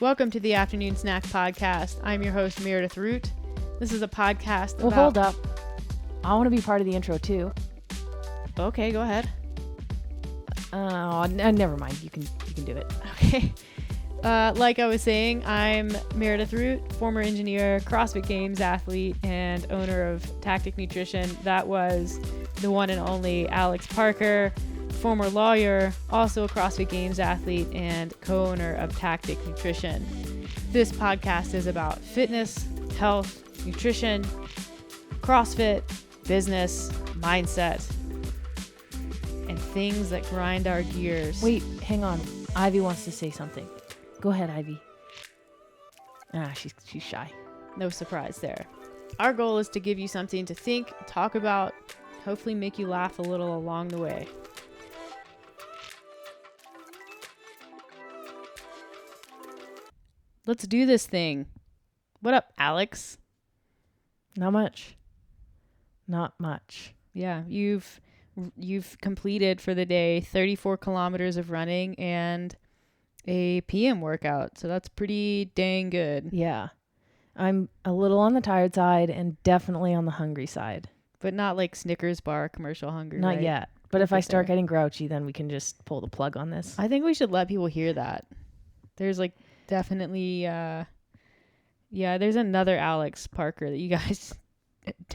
Welcome to the Afternoon Snack Podcast. I'm your host, Meredith Root. This is a podcast Well, hold up. I want to be part of the intro, too. Okay, go ahead. Never mind. You can do it. Okay. Like I was saying, I'm Meredith Root, former engineer, CrossFit Games athlete, and owner of Tactic Nutrition. That was the one and only Alex Parker, former lawyer, also a CrossFit Games athlete, and co-owner of Tactic Nutrition. This podcast is about fitness, health, nutrition, CrossFit, business, mindset, and things that grind our gears. Wait, hang on. Ivy wants to say something. Go ahead, Ivy. She's shy. No surprise there. Our goal is to give you something to think, talk about, hopefully make you laugh a little along the way. Let's do this thing. What up, Alex? Not much. Yeah, you've completed for the day 34 kilometers of running and a PM workout. So that's pretty dang good. Yeah. I'm a little on the tired side and definitely on the hungry side. But not like Snickers bar commercial hungry, Not right? yet. But if I start getting grouchy, then we can just pull the plug on this. I think we should let people hear that. There's like definitely, there's another Alex Parker that you guys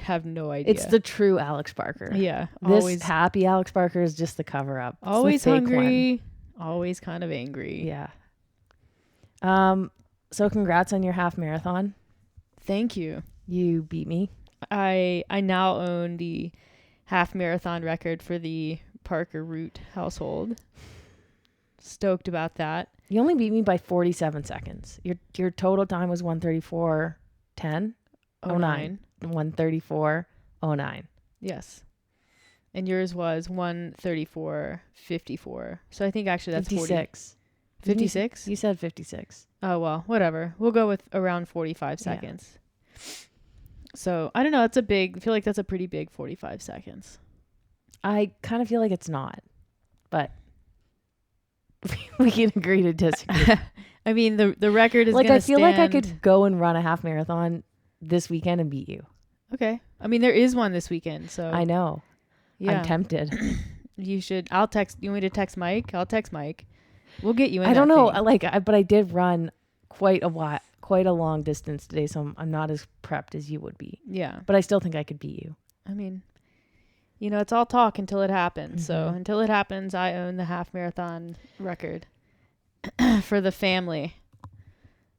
have no idea. It's the true Alex Parker. Yeah. This happy Alex Parker is just the cover up. It's always the fake hungry, always kind of angry. Yeah. So congrats on your half marathon. Thank you. You beat me. I now own the half marathon record for the Parker Root household. Stoked about that. You only beat me by 47 seconds. Your total time was 1:34:10. 09. 1:34:09. Yes. And yours was 1:34:54. So I think actually that's 56. 56? You said 56. Oh, well, whatever. We'll go with around 45 seconds. Yeah. So I don't know. I feel like that's a pretty big 45 seconds. I kind of feel like it's not, but we can agree to disagree. I mean, the record is like, gonna I feel like I stand... could go and run a half marathon this weekend and beat you. Okay. I mean, there is one this weekend, so. I know. Yeah. I'm tempted. You should. You want me to text Mike? I'll text Mike. We'll get you in. I don't know. But I did run quite a long distance today, so I'm not as prepped as you would be. Yeah. But I still think I could beat you. I mean, it's all talk until it happens. Mm-hmm. So until it happens, I own the half marathon record for the family.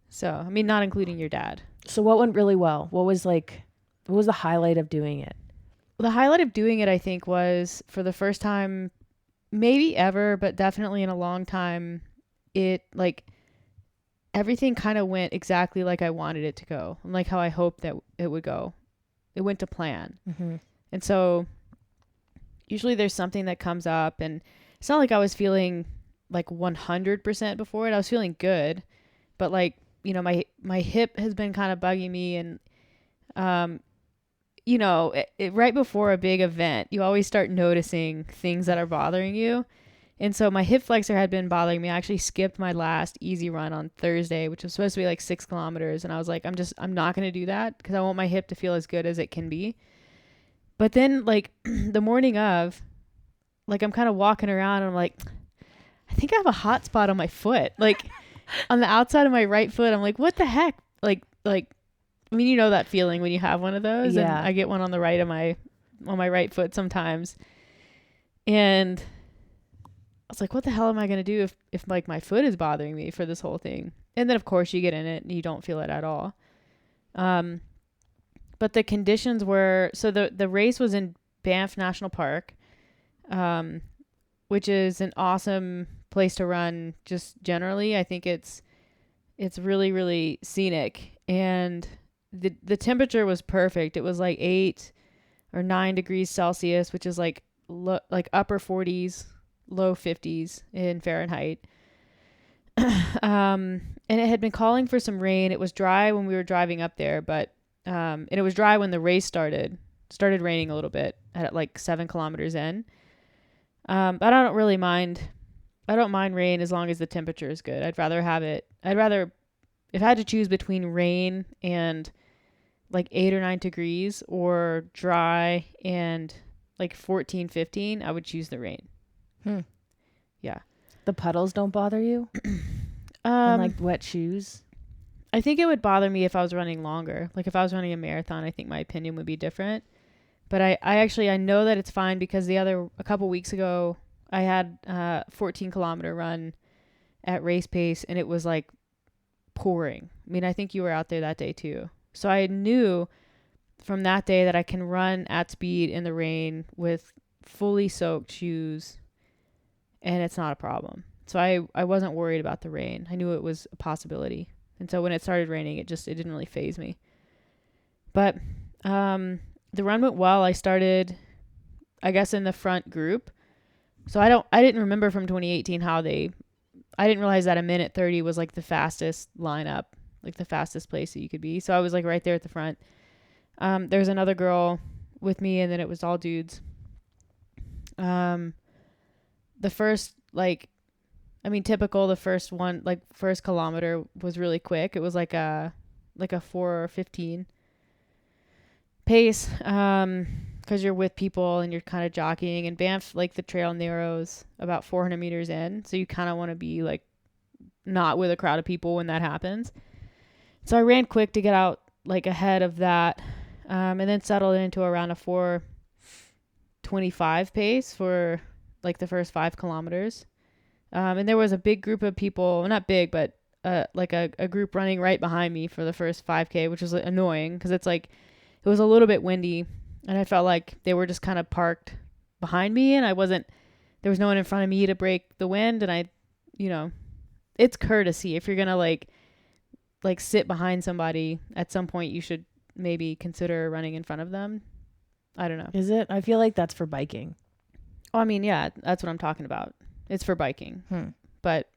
So, I mean, not including your dad. So what went really well? What was the highlight of doing it? The highlight of doing it, I think, was for the first time, maybe ever, but definitely in a long time, everything kind of went exactly like I wanted it to go, and like how I hoped that it would go. It went to plan. Mm-hmm. And so usually there's something that comes up, and it's not like I was feeling like 100% before it. I was feeling good, but my hip has been kind of bugging me, and right before a big event, you always start noticing things that are bothering you. And so my hip flexor had been bothering me. I actually skipped my last easy run on Thursday, which was supposed to be like 6 kilometers. And I was like, I'm not going to do that because I want my hip to feel as good as it can be. But then the morning of, I'm kind of walking around and I'm like, I think I have a hot spot on my foot. On the outside of my right foot, I'm like, what the heck? I mean, that feeling when you have one of those. Yeah. And I get one on the right of on my right foot sometimes. And I was like, what the hell am I going to do if my foot is bothering me for this whole thing? And then of course you get in it and you don't feel it at all. But the conditions were, so the race was in Banff National Park, which is an awesome place to run just generally. I think it's really, really scenic, and the temperature was perfect. It was like 8 or 9 degrees Celsius, which is like upper 40s, low 50s in Fahrenheit. And it had been calling for some rain. It was dry when we were driving up there, but and it was dry when the race started raining a little bit at 7 kilometers in. But I don't really mind. I don't mind rain as long as the temperature is good. I'd rather if I had to choose between rain and like 8 or 9 degrees or dry and like 14, 15, I would choose the rain. Hmm. Yeah. The puddles don't bother you? And like wet shoes? I think it would bother me if I was running longer. Like if I was running a marathon, I think my opinion would be different. But I know that it's fine because a couple weeks ago, I had a 14-kilometer run at race pace and it was like pouring. I mean, I think you were out there that day too. So I knew from that day that I can run at speed in the rain with fully soaked shoes and it's not a problem. So I wasn't worried about the rain. I knew it was a possibility. And so when it started raining, it didn't really faze me. But the run went well. I started, I guess, in the front group. So I didn't remember from 2018 I didn't realize that a minute 30 was like the fastest lineup, like the fastest place that you could be. So I was like right there at the front. There's another girl with me and then it was all dudes. The first, typical, the first one, like first kilometer was really quick. It was like a 4:15 pace. Cause you're with people and you're kind of jockeying, and Banff, like the trail narrows about 400 meters in. So you kind of want to be like not with a crowd of people when that happens. So I ran quick to get out like ahead of that. And then settled into around a 4:25 pace for like the first 5 kilometers. And there was a big group of people, not big, but like a group running right behind me for the first 5K, which was annoying because it's like, it was a little bit windy and I felt like they were just kind of parked behind me and there was no one in front of me to break the wind. And it's courtesy. If you're going to like sit behind somebody at some point, you should maybe consider running in front of them. I don't know. Is it? I feel like that's for biking. Oh, I mean, yeah, that's what I'm talking about. It's for biking. But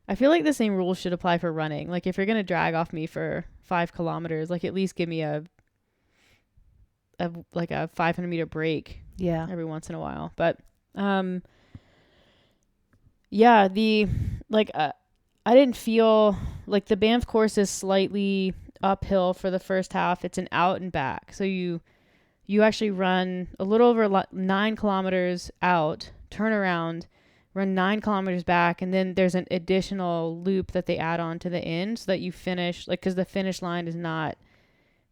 I feel like the same rules should apply for running. Like if you're going to drag off me for 5 kilometers, like at least give me a 500-meter break. Yeah. Every once in a while. But yeah, I didn't feel like the Banff course is slightly uphill for the first half. It's an out and back. So you actually run a little over 9 kilometers out, turn around, run 9 kilometers back, and then there's an additional loop that they add on to the end so that you finish, like, because the finish line is not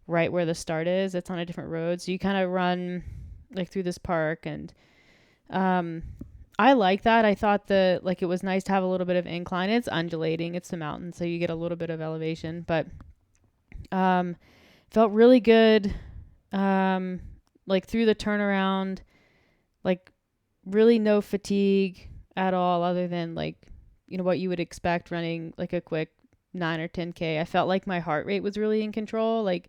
right where the start is. It's on a different road. So you kind of run like through this park, and I like that. I thought it was nice to have a little bit of incline. It's undulating. It's the mountain, so you get a little bit of elevation, but felt really good. Like through the turnaround, like really no fatigue at all, other than like, what you would expect running like a quick 9 or 10K. I felt like my heart rate was really in control. Like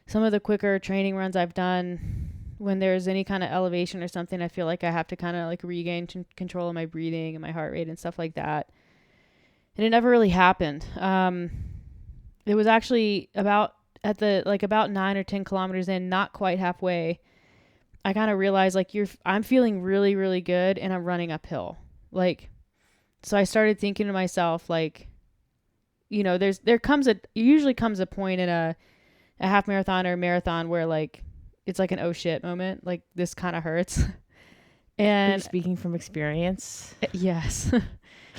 some of the quicker training runs I've done, when there's any kind of elevation or something, I feel like I have to kind of like regain control of my breathing and my heart rate and stuff like that. And it never really happened. It was actually about 9 or 10 kilometers in, not quite halfway, I kind of realized like I'm feeling really, really good and I'm running uphill. Like, so I started thinking to myself, like, there usually comes a point in a half marathon or a marathon where like, it's like an oh shit moment. Like this kind of hurts. And are you speaking from experience? Yes.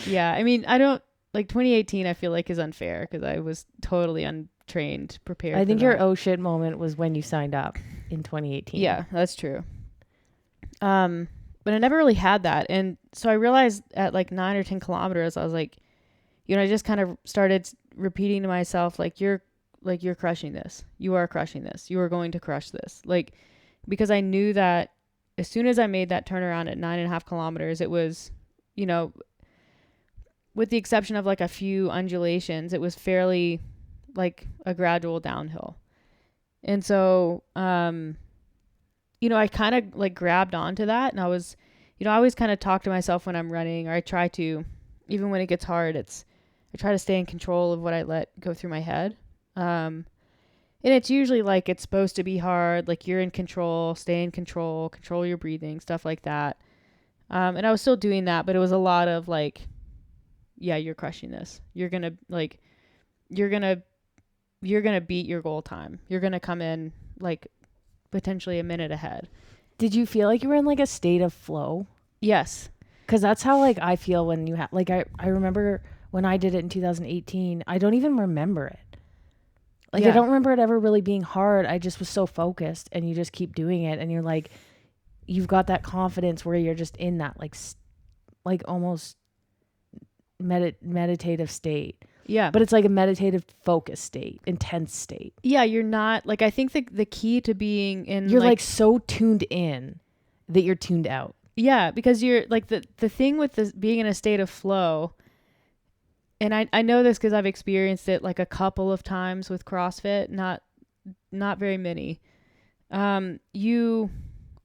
Yeah. I mean, 2018 I feel like is unfair because I was totally untrained, prepared. I think your oh shit moment was when you signed up in 2018. Yeah, that's true. But I never really had that. And so I realized at like 9 or 10 kilometers, I was like, I just kind of started repeating to myself, like, you're crushing this. You are crushing this. You are going to crush this. Like, because I knew that as soon as I made that turnaround at 9.5 kilometers, it was, with the exception of like a few undulations, it was fairly like a gradual downhill. And so, I kind of like grabbed onto that, and I was, I always kind of talk to myself when I'm running, or I try to, even when it gets hard, I try to stay in control of what I let go through my head. And it's usually like, it's supposed to be hard. Like you're in control, stay in control your breathing, stuff like that. And I was still doing that, but it was a lot of like, yeah, you're crushing this. You're going to like, you're gonna beat your goal time. You're gonna come in like potentially a minute ahead. Did you feel like you were in like a state of flow? Yes. Because that's how like I feel when you have like I remember when I did it in 2018. I don't even remember it. Like I don't remember it ever really being hard. I just was so focused, and you just keep doing it, and you're like, you've got that confidence where you're just in that like almost meditative state. Yeah. But it's like a meditative focus state, intense state. Yeah, you're not like, I think the key to being in, you're like so tuned in that you're tuned out. Yeah, because you're like the thing with this being in a state of flow, and I know this because I've experienced it like a couple of times with CrossFit, not very many. You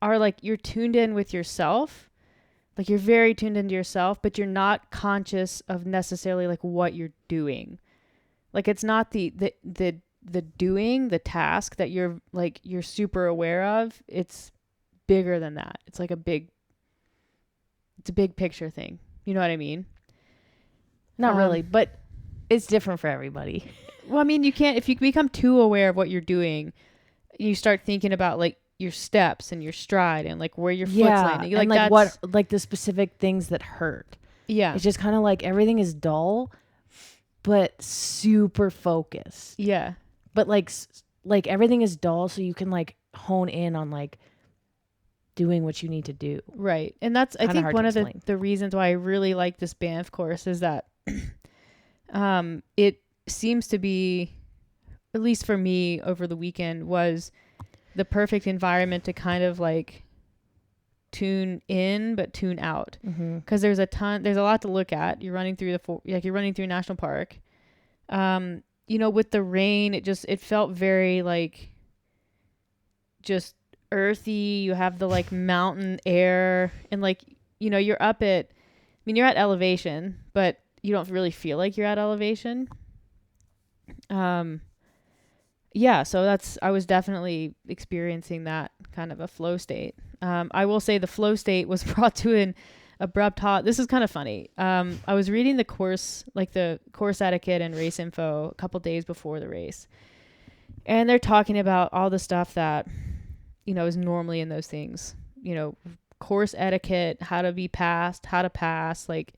are like, you're tuned in with yourself, like you're very tuned into yourself, but you're not conscious of necessarily like what you're doing. Like it's not the doing, the task that you're super aware of. It's bigger than that. It's like it's a big picture thing. You know what I mean? Not really, but it's different for everybody. Well, I mean, you can't, if you become too aware of what you're doing, you start thinking about like your steps and your stride and like where your foot's landing. Like, and like what, like the specific things that hurt. Yeah. It's just kind of like everything is dull, but super focused. Yeah. But like everything is dull, so you can like hone in on like doing what you need to do. Right. And that's, I think one of the reasons why I really like this Banff course is that it seems to be, at least for me over the weekend, was the perfect environment to kind of like tune in but tune out, because there's a lot to look at. You're running through you're running through a national park. With the rain, it felt very like just earthy. You have the like mountain air, and like, you're up at, you're at elevation, but you don't really feel like you're at elevation. So I was definitely experiencing that kind of a flow state. I will say the flow state was brought to an abrupt halt. This is kind of funny. I was reading the course etiquette and race info a couple days before the race, and they're talking about all the stuff that, is normally in those things, course etiquette, how to pass, like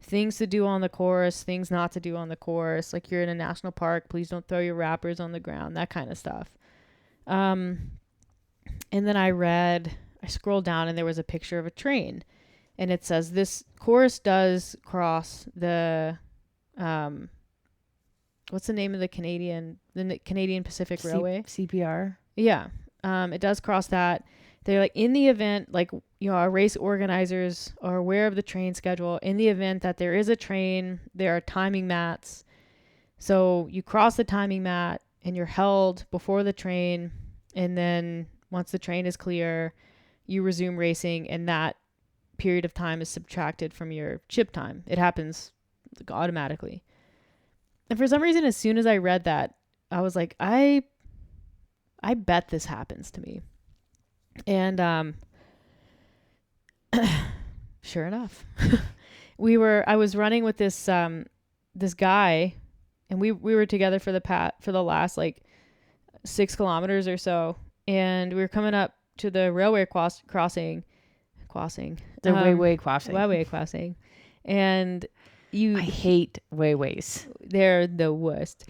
things to do on the course, things not to do on the course. Like, you're in a national park, please don't throw your wrappers on the ground, that kind of stuff. And then I scrolled down, and there was a picture of a train, and it says this course does cross the, what's the name of the Canadian Pacific Railway? CPR. Yeah. It does cross that. They're like, in the event, like, our race organizers are aware of the train schedule. In the event that there is a train, there are timing mats. So you cross the timing mat and you're held before the train. And then once the train is clear, you resume racing, and that period of time is subtracted from your chip time. It happens like automatically. And for some reason, as soon as I read that, I was like, I bet this happens to me. And sure enough, I was running with this guy, and we were together for the last like 6 kilometers or so, and we were coming up to the railway crossing, railway crossing, and I hate wayways. They're the worst.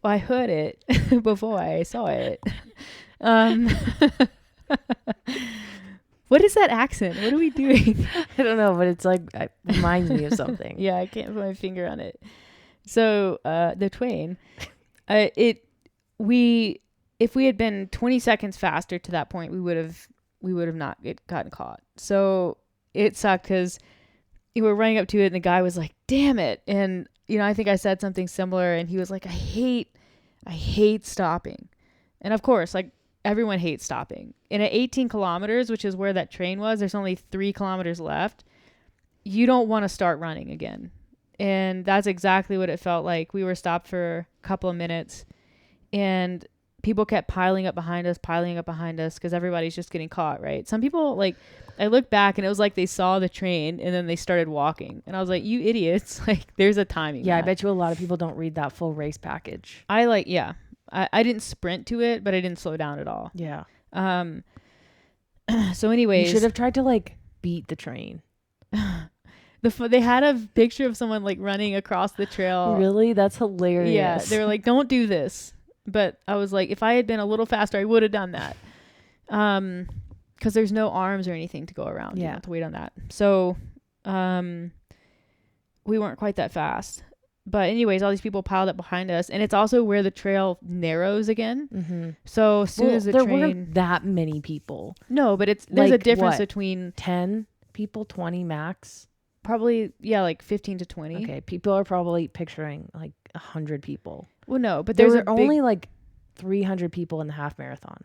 I heard it before I saw it. What is that accent? What are we doing? I don't know, but it's like, it reminds me of something. Yeah, I can't put my finger on it. So the twain, if we had been 20 seconds faster to that point, we would have not gotten caught. So it sucked because we were running up to it, and the guy was like, "Damn it!" And I think I said something similar, and he was like, I hate stopping. And of course, like, everyone hates stopping. And at 18 kilometers, which is where that train was, there's only 3 kilometers left. You don't want to start running again. And that's exactly what it felt like. We were stopped for a couple of minutes, and people kept piling up behind us because everybody's just getting caught, right? Some people, like, I look back and it was like they saw the train and then they started walking. And I was like, you idiots. Like, there's a timing. Yeah, I bet you a lot of people don't read that full race package. I didn't sprint to it, but I didn't slow down at all. Yeah. So anyways. You should have tried to, like, beat the train. They had a picture of someone, like, running across the trail. Really? That's hilarious. Yeah. They were like, don't do this. But I was like, if I had been a little faster, I would have done that. Because there's no arms or anything to go around. Yeah. You don't have to wait on that. So we weren't quite that fast. But anyways, all these people piled up behind us. And it's also where the trail narrows again. Mm-hmm. So as soon as the there train... weren't that many people. No, but there's like, a difference between... 10 people, 20 max? Probably, yeah, like 15 to 20. Okay, people are probably picturing like 100 people. Well, no, but there were only like 300 people in the half marathon.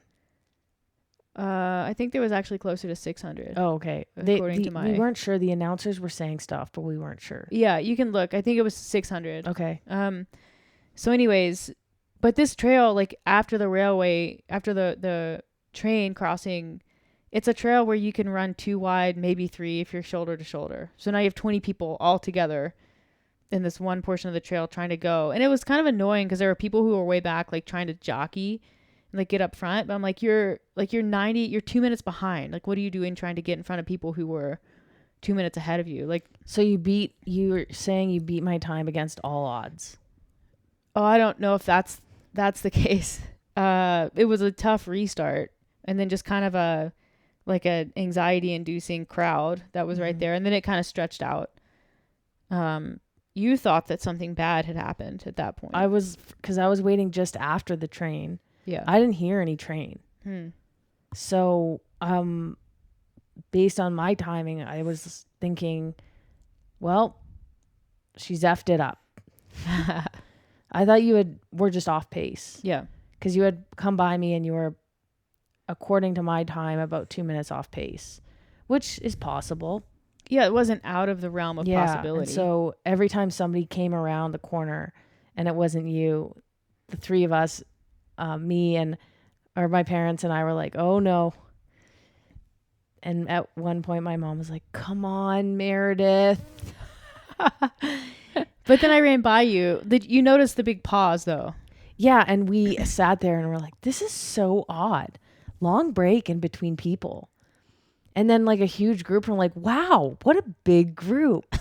I think there was actually closer to 600. Oh, okay. We weren't sure. The announcers were saying stuff, but we weren't sure. Yeah, you can look. I think it was 600. Okay. So anyways, but this trail, like after the train crossing, it's a trail where you can run 2 wide, maybe 3 if you're shoulder to shoulder. So now you have 20 people all together in this one portion of the trail trying to go. And it was kind of annoying because there were people who were way back, like trying to jockey and like get up front. But I'm like, you're 2 minutes behind. Like, what are you doing trying to get in front of people who were 2 minutes ahead of you? Like, so you were saying you beat my time against all odds. Oh, I don't know if that's the case. It was a tough restart and then just kind of a anxiety inducing crowd that was right there. And then it kind of stretched out. You thought that something bad had happened at that point. Because I was waiting just after the train. Yeah. I didn't hear any train. So, based on my timing, I was thinking, well, she's effed it up. I thought were just off pace. Yeah. Because you had come by me and you were, according to my time, about 2 minutes off pace, which is possible. Yeah, it wasn't out of the realm of possibility. And so every time somebody came around the corner and it wasn't you, the three of us, my parents and I were like, oh no. And at one point my mom was like, come on, Meredith. But then I ran by you. You noticed the big pause though. Yeah, and we sat there and we're like, this is so odd. Long break in between people. And then like a huge group, and we're like, wow, what a big group.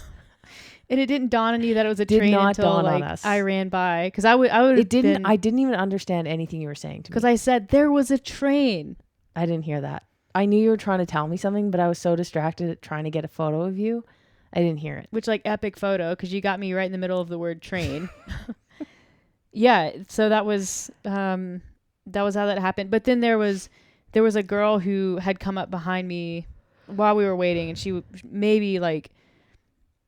And it didn't dawn on you that it was a train until like I ran by. Because I didn't even understand anything you were saying to me. Because I said there was a train. I didn't hear that. I knew you were trying to tell me something, but I was so distracted at trying to get a photo of you. I didn't hear it. Which, like, epic photo, because you got me right in the middle of the word train. Yeah, so that was how that happened. But then there was a girl who had come up behind me while we were waiting, and she was maybe like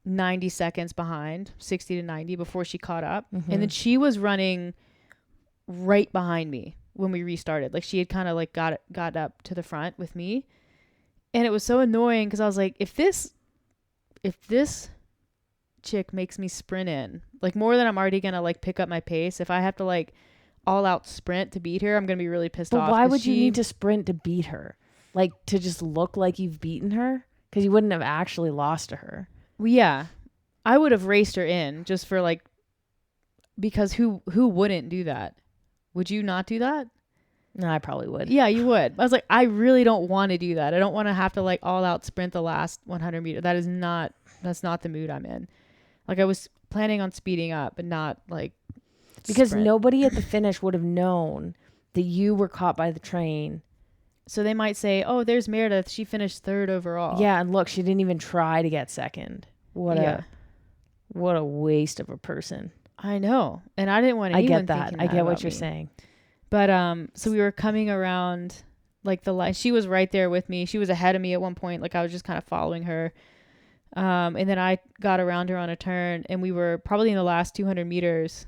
90 seconds behind, 60 to 90 before she caught up. Mm-hmm. And then she was running right behind me when we restarted. Like, she had kind of like got up to the front with me. And it was so annoying because I was like, if this chick makes me sprint in, like, more than I'm already gonna like pick up my pace, if I have to like all out sprint to beat her, I'm gonna be really pissed off. But why would you need to sprint to beat her? Like, to just look like you've beaten her? Because you wouldn't have actually lost to her. Well, yeah, I would have raced her in just for like, because who wouldn't do that? Would you not do that? No, I probably would. Yeah, you would. I was like, I really don't want to do that. I don't want to have to like all out sprint the last 100 meters. That's not the mood I'm in. Like, I was planning on speeding up, but not like because sprint. Nobody at the finish would have known that you were caught by the train. So they might say, "Oh, there's Meredith. She finished 3rd overall." Yeah, and look, she didn't even try to get 2nd. What a waste of a person. I know, and I didn't want anyone. I get that. I get what you're saying. But so we were coming around like the line. She was right there with me. She was ahead of me at one point. Like, I was just kind of following her. And then I got around her on a turn, and we were probably in the last 200 meters.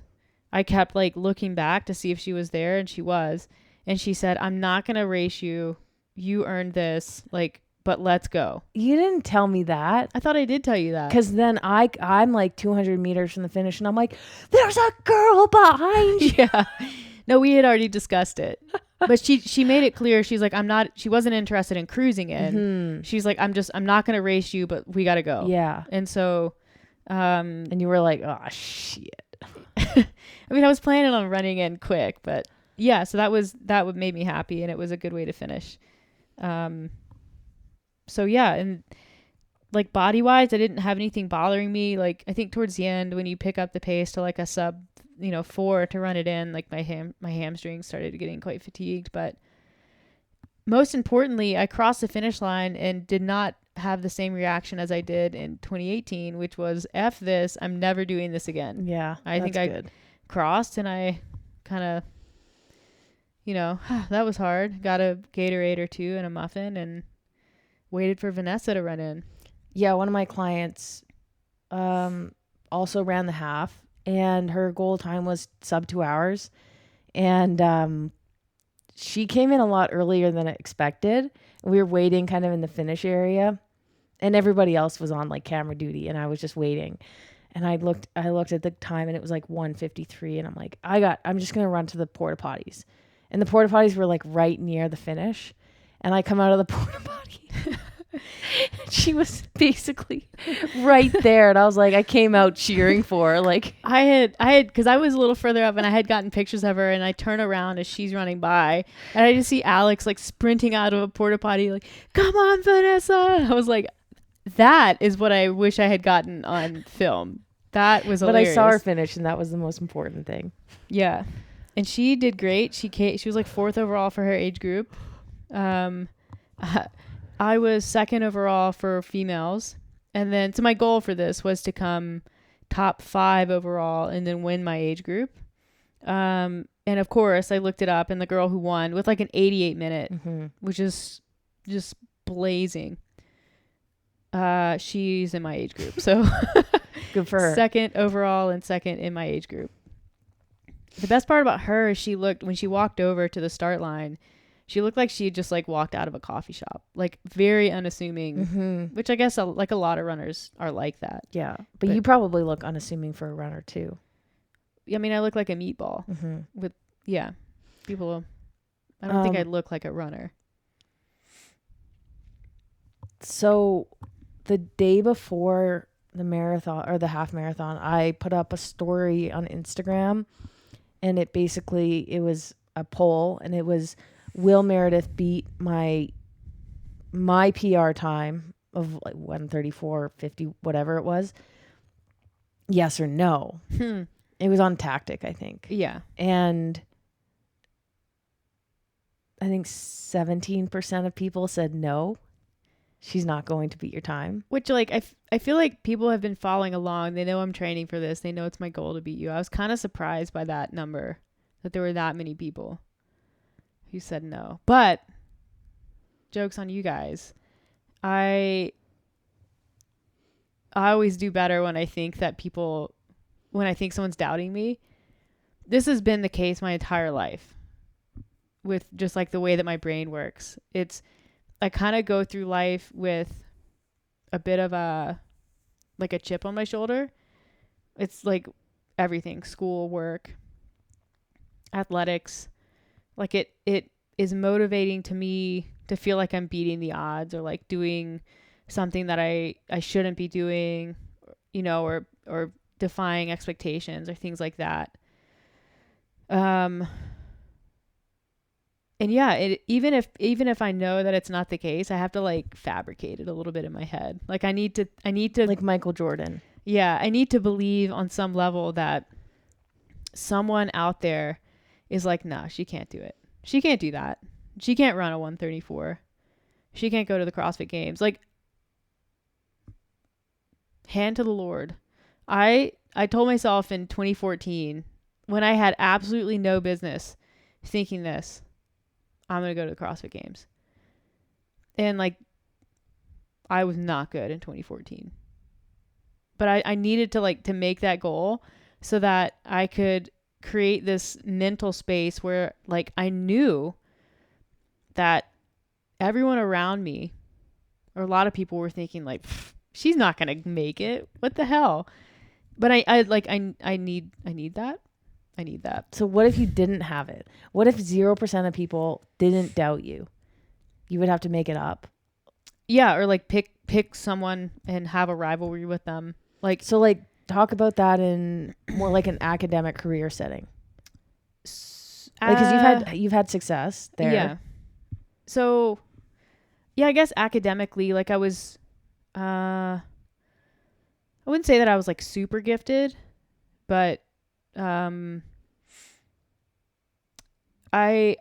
I kept like looking back to see if she was there, and she was. And she said, "I'm not going to race you. You earned this. Like, but let's go." You didn't tell me that. I thought I did tell you that. Because then I'm like 200 meters from the finish, and I'm like, there's a girl behind you. Yeah. No, we had already discussed it. But she made it clear. She's like, she wasn't interested in cruising in. Mm-hmm. She's like, I'm not going to race you, but we got to go. Yeah. And so, And you were like, oh, shit. I mean, I was planning on running in quick, but yeah, so that would made me happy, and it was a good way to finish. So yeah, and like body wise, I didn't have anything bothering me. Like I think towards the end, when you pick up the pace to like a sub, 4 to run it in, like my hamstrings started getting quite fatigued. But most importantly, I crossed the finish line and did not have the same reaction as I did in 2018, which was F this, I'm never doing this again. Yeah. I think I crossed and I kind of, that was hard. Got a Gatorade or two and a muffin and waited for Vanessa to run in. Yeah, one of my clients also ran the half, and her goal time was sub 2 hours. And she came in a lot earlier than I expected. We were waiting kind of in the finish area, and everybody else was on like camera duty, and I was just waiting. And I looked at the time, and it was like 1:53, and I'm like, I'm just gonna run to the porta potties, and the porta potties were like right near the finish, and I come out of the porta potty. She was basically right there, and I was like, I came out cheering for her. Like I had because I was a little further up, and I had gotten pictures of her, and I turn around as she's running by, and I just see Alex like sprinting out of a porta potty, like, "Come on, Vanessa!" I was like, that is what I wish I had gotten on film. That was hilarious. But I saw her finish, and that was the most important thing. Yeah, and she did great. She was like 4th overall for her age group. I was 2nd overall for females. And then, so my goal for this was to come top 5 overall and then win my age group. And of course, I looked it up, and the girl who won with like an 88 minute, which is just blazing. She's in my age group. So good for her. 2nd overall and 2nd in my age group. The best part about her is when she walked over to the start line, she looked like she had just like walked out of a coffee shop, like very unassuming, which I guess like a lot of runners are like that. Yeah. But you probably look unassuming for a runner too. I mean, I look like a meatball with, people, I don't think I look like a runner. So the day before the marathon or the half marathon, I put up a story on Instagram, and it was a poll, and it was, will Meredith beat my PR time of like 1:34:50, whatever it was? Yes or no. It was on Tactic, I think. Yeah. And I think 17% of people said no. She's not going to beat your time. Which, like, I feel like people have been following along. They know I'm training for this. They know it's my goal to beat you. I was kind of surprised by that number, that there were that many people who said no. But joke's on you guys. I always do better when I think someone's doubting me. This has been the case my entire life with just like the way that my brain works. I kind of go through life with a bit of a chip on my shoulder. It's like everything, school, work, athletics. Like it is motivating to me to feel like I'm beating the odds or like doing something that I shouldn't be doing, or defying expectations or things like that. And yeah, even if I know that it's not the case, I have to like fabricate it a little bit in my head. Like I need to like Michael Jordan. Yeah, I need to believe on some level that someone out there is like, nah, she can't do it. She can't do that. She can't run a 1:34. She can't go to the CrossFit Games. Like, hand to the Lord. I told myself in 2014, when I had absolutely no business thinking this, I'm going to go to the CrossFit Games. And like, I was not good in 2014. But I needed to make that goal so that I could create this mental space where like I knew that everyone around me, or a lot of people, were thinking like, she's not going to make it. What the hell? But I need that. I need that. So what if you didn't have it? What if 0% of people didn't doubt you? You would have to make it up. Yeah, or like pick someone and have a rivalry with them. Like, So like talk about that in more like an academic career setting. Like, because you've had success there. Yeah. So, yeah, I guess academically, like I wouldn't say that I was like super gifted, but um, I,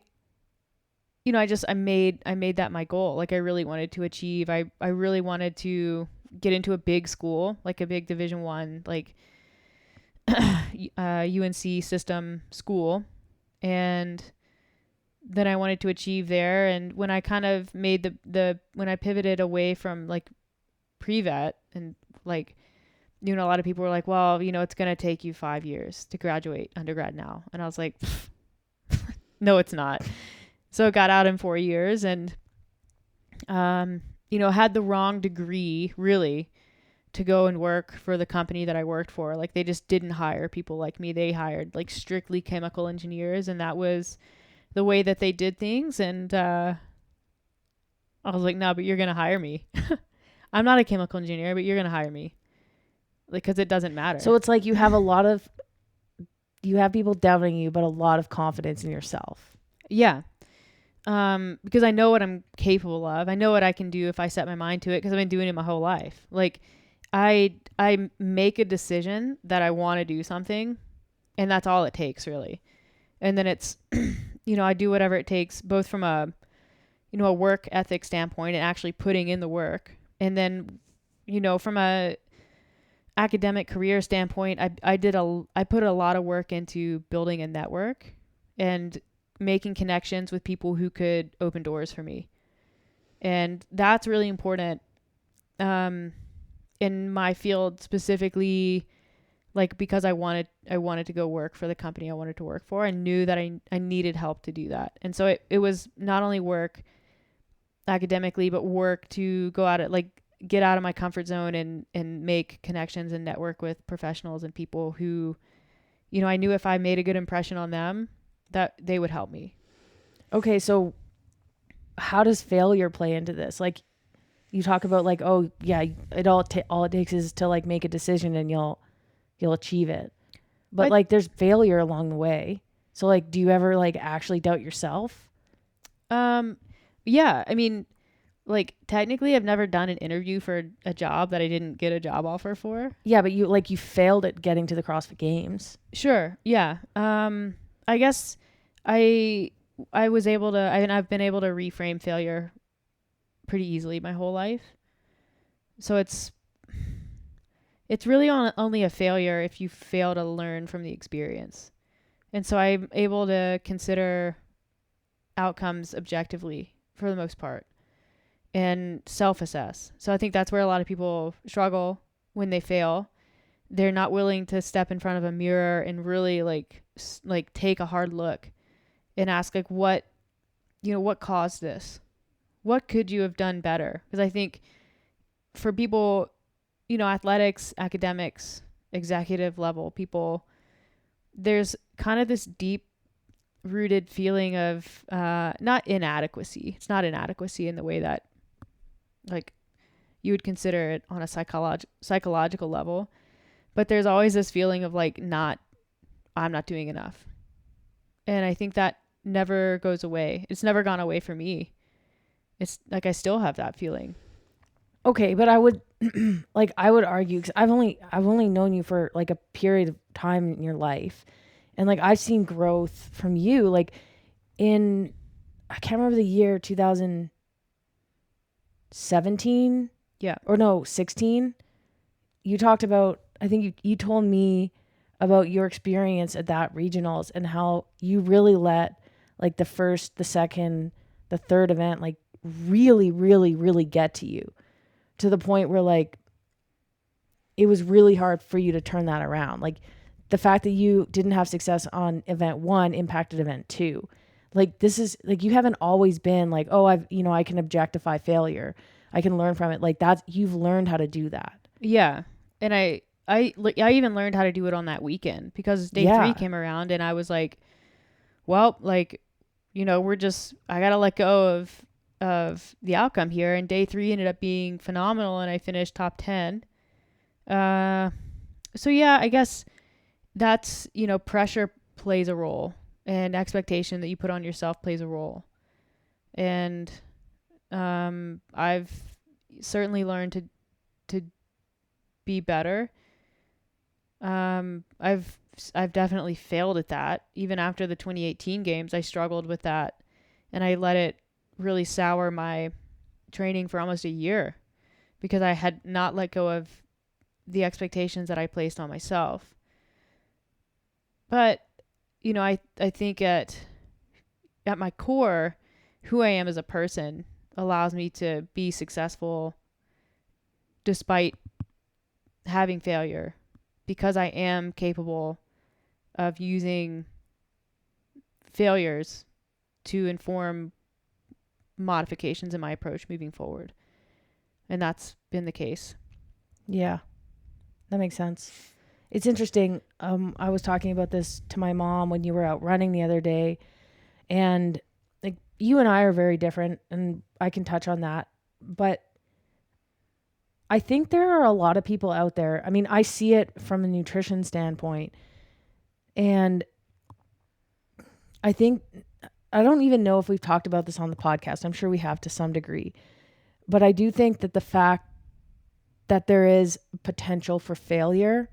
I made that my goal. Like I really wanted to achieve. I really wanted to get into a big school, like a big Division 1, like UNC system school, and then I wanted to achieve there. And when I kind of made the when I pivoted away from like pre-vet and like, a lot of people were like, well, it's going to take you 5 years to graduate undergrad now. And I was like, no, it's not. So I got out in 4 years and, had the wrong degree really to go and work for the company that I worked for. Like they just didn't hire people like me. They hired like strictly chemical engineers, and that was the way that they did things. And I was like, no, but you're going to hire me. I'm not a chemical engineer, but you're going to hire me. Like, because it doesn't matter. So it's like you have people doubting you, but a lot of confidence in yourself. Yeah. Because I know what I'm capable of. I know what I can do if I set my mind to it, because I've been doing it my whole life. Like I make a decision that I want to do something, and that's all it takes really. And then it's, I do whatever it takes, both from a work ethic standpoint and actually putting in the work. And then, from a academic career standpoint, I put a lot of work into building a network and making connections with people who could open doors for me. And that's really important in my field specifically, like because I wanted to go work for the company I wanted to work for. I knew that I needed help to do that. And so it was not only work academically, but work to go out at like get out of my comfort zone and make connections and network with professionals and people who, I knew if I made a good impression on them, that they would help me. Okay, so how does failure play into this? Like you talk about like, oh yeah, all it takes is to like make a decision and you'll achieve it. But like there's failure along the way. So like, do you ever like actually doubt yourself? Yeah, I mean, like technically I've never done an interview for a job that I didn't get a job offer for. Yeah, but you failed at getting to the CrossFit Games. Sure. Yeah. I guess I was able to, I've been able to reframe failure pretty easily my whole life. So it's really only a failure if you fail to learn from the experience. And so I'm able to consider outcomes objectively for the most part and self-assess. So I think that's where a lot of people struggle when they fail. They're not willing to step in front of a mirror and really like take a hard look and ask like what caused this? What could you have done better? Because I think for people, athletics, academics, executive level people, there's kind of this deep rooted feeling of not inadequacy. It's not inadequacy in the way that like you would consider it on a psychological level, but there's always this feeling of like I'm not doing enough. And I think that never goes away. It's never gone away for me. It's like I still have that feeling. Okay, but I would I would argue, because I've only known you for like a period of time in your life, and like I've seen growth from you. Like in, I can't remember the year, 2017. Yeah. Or no, 16. You talked about, I think you told me about your experience at that regionals and how you really let like the first, the second, the third event like really, really, really get to you, to the point where like it was really hard for you to turn that around. Like the fact that you didn't have success on event 1 impacted event 2. Like this is like, you haven't always been like, oh, I can objectify failure, I can learn from it. Like you've learned how to do that. Yeah. And I I even learned how to do it on that weekend because day Yeah. 3 came around and I was like, well, like, I got to let go of the outcome here. And day 3 ended up being phenomenal and I finished top 10. So yeah, I guess that's, pressure plays a role and expectation that you put on yourself plays a role. And I've certainly learned to be better. I've definitely failed at that. Even after the 2018 games, I struggled with that, and I let it really sour my training for almost a year because I had not let go of the expectations that I placed on myself. But I think at my core, who I am as a person allows me to be successful despite having failure because I am capable of using failures to inform modifications in my approach moving forward. And that's been the case. Yeah, that makes sense. It's interesting. I was talking about this to my mom when you were out running the other day, and like you and I are very different, and I can touch on that. But I think there are a lot of people out there. I mean, I see it from a nutrition standpoint, and I think I don't even know if we've talked about this on the podcast. I'm sure we have to some degree. But I do think that the fact that there is potential for failure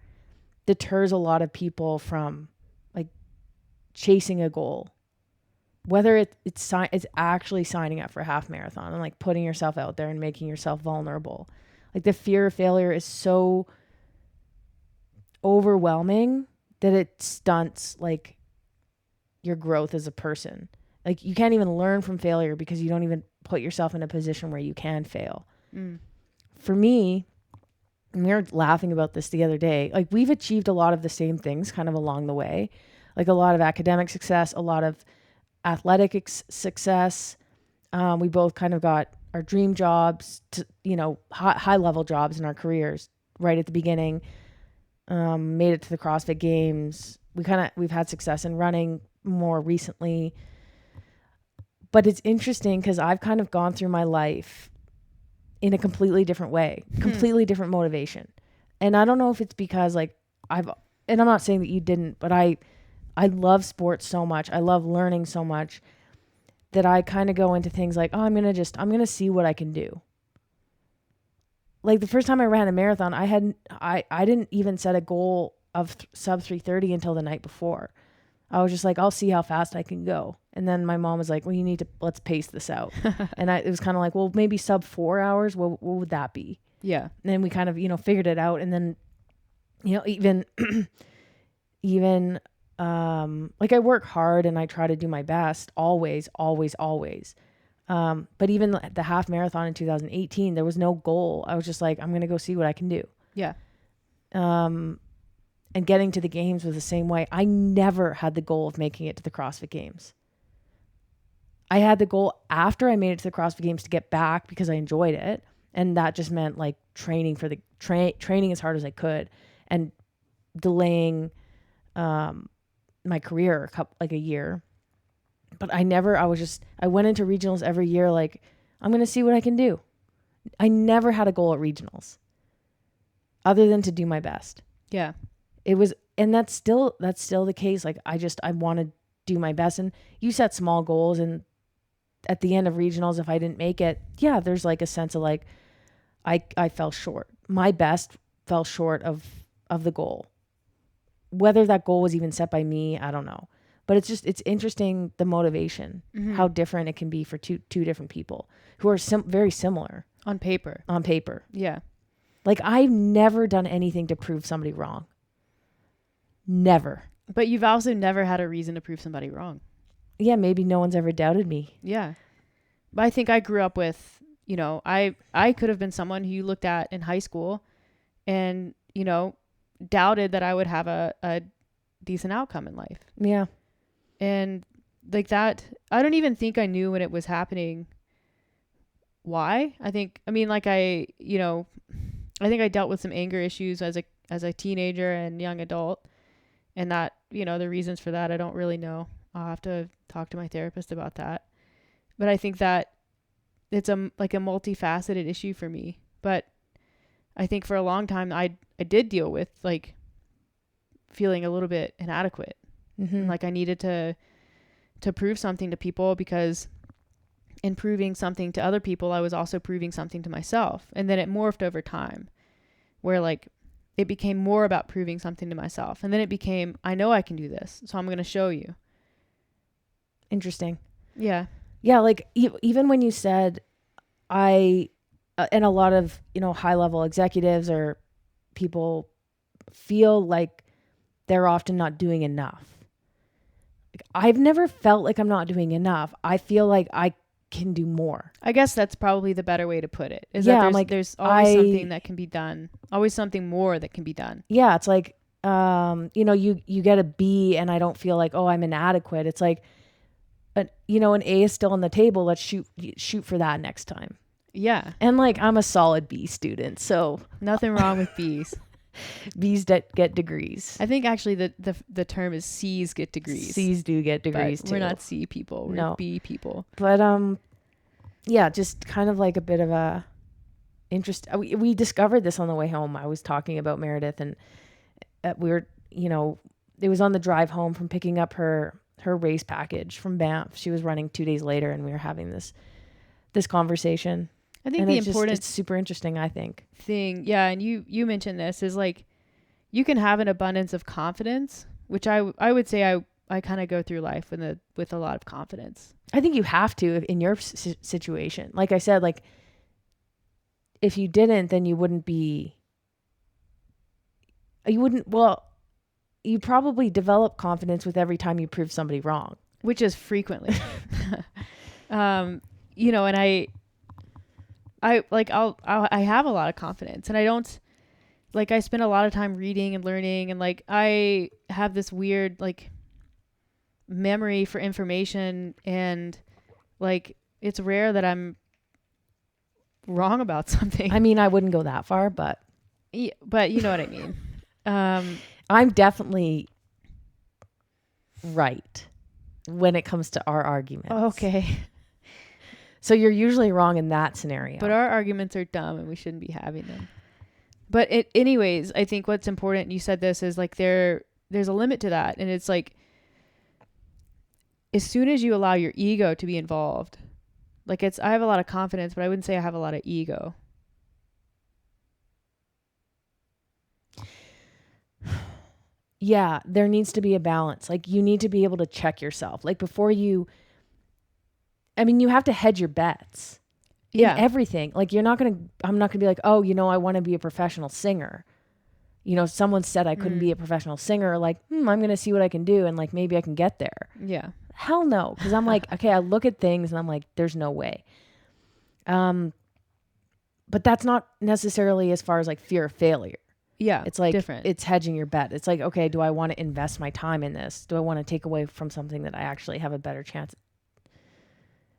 deters a lot of people from like chasing a goal. Whether it's actually signing up for a half marathon and like putting yourself out there and making yourself vulnerable. Like the fear of failure is so overwhelming that it stunts like your growth as a person. Like you can't even learn from failure because you don't even put yourself in a position where you can fail. For me, and we were laughing about this the other day, like we've achieved a lot of the same things kind of along the way, like a lot of academic success, a lot of athletic success. We both kind of got our dream jobs, high level jobs in our careers right at the beginning. Made it to the CrossFit Games. We've had success in running more recently. But it's interesting because I've kind of gone through my life in a completely different way, completely different motivation. And I don't know if it's because like and I'm not saying that you didn't, but I love sports so much. I love learning so much that I kind of go into things like, oh, I'm going to see what I can do. Like the first time I ran a marathon, I didn't even set a goal of sub 3:30 until the night before. I was just like, I'll see how fast I can go. And then my mom was like, well, let's pace this out. And it was kind of like, well, maybe sub 4 hours. What would that be? Yeah. And then we kind of, figured it out. And then, even, like I work hard and I try to do my best always, always, always. But even the half marathon in 2018, there was no goal. I was just like, I'm going to go see what I can do. Yeah. And getting to the games was the same way. I never had the goal of making it to the CrossFit Games. I had the goal after I made it to the CrossFit Games to get back because I enjoyed it. And that just meant like training for the training as hard as I could and delaying my career a year. But I went into regionals every year like, I'm going to see what I can do. I never had a goal at regionals other than to do my best. Yeah. It was, and that's still the case. Like I want to do my best, and you set small goals, and at the end of regionals, if I didn't make it, yeah, there's like a sense of like, I fell short. My best fell short of the goal. Whether that goal was even set by me, I don't know. But it's interesting, the motivation, how different it can be for two different people who are very similar. On paper. Yeah. Like I've never done anything to prove somebody wrong. Never. But you've also never had a reason to prove somebody wrong. Yeah, maybe no one's ever doubted me. Yeah. But I think I grew up with, I could have been someone who you looked at in high school and, doubted that I would have a decent outcome in life. Yeah. And like that, I don't even think I knew when it was happening why. I think I dealt with some anger issues as a as a teenager and young adult. And that, the reasons for that, I don't really know. I'll have to talk to my therapist about that. But I think that it's a multifaceted issue for me. But I think for a long time, I did deal with like feeling a little bit inadequate. Mm-hmm. Like I needed to prove something to people, because in proving something to other people, I was also proving something to myself. And then it morphed over time where like it became more about proving something to myself. And then it became, I know I can do this, so I'm going to show you. Interesting. Yeah. Yeah. Like even when you said and a lot of, high level executives or people feel like they're often not doing enough. Like, I've never felt like I'm not doing enough. I feel like I can do more. I guess that's probably the better way to put it. Is Yeah, that there's always something that can be done. Always something more that can be done. Yeah, it's like you get a B and I don't feel like, oh, I'm inadequate. It's like an A is still on the table. Let's shoot for that next time. Yeah. And like I'm a solid B student, so nothing wrong with B's. B's that get degrees. I think actually the term is C's get degrees. C's do get degrees too. We're not C people. We're B people. But yeah, just kind of like a bit of a interest. We discovered this on the way home. I was talking about Meredith, and we were, it was on the drive home from picking up her race package from Banff. She was running 2 days later, and we were having this conversation. I think the important it's super interesting, I think. Thing, yeah, and you mentioned this, is like you can have an abundance of confidence, which I would say I kind of go through life with a lot of confidence. I think you have to in your situation. Like I said, like if you didn't, then you probably develop confidence with every time you prove somebody wrong, which is frequently. And I have a lot of confidence, and I don't, like, I spend a lot of time reading and learning, and like I have this weird like memory for information, and like it's rare that I'm wrong about something. I mean, I wouldn't go that far, but yeah, but you know what I mean. I'm definitely right when it comes to our arguments. Okay. So you're usually wrong in that scenario. But our arguments are dumb and we shouldn't be having them. But anyways, I think what's important, and you said this, is like there's a limit to that. And it's like, as soon as you allow your ego to be involved, like I have a lot of confidence, but I wouldn't say I have a lot of ego. Yeah, there needs to be a balance. Like you need to be able to check yourself. Like before you have to hedge your bets. Yeah. In everything. Like I'm not going to be like, oh, I want to be a professional singer. Someone said I couldn't be a professional singer. Like, I'm going to see what I can do. And like, maybe I can get there. Yeah. Hell no. Cause I'm like, okay, I look at things and I'm like, there's no way. But that's not necessarily as far as like fear of failure. Yeah. It's like, different. It's hedging your bet. It's like, okay, do I want to invest my time in this? Do I want to take away from something that I actually have a better chance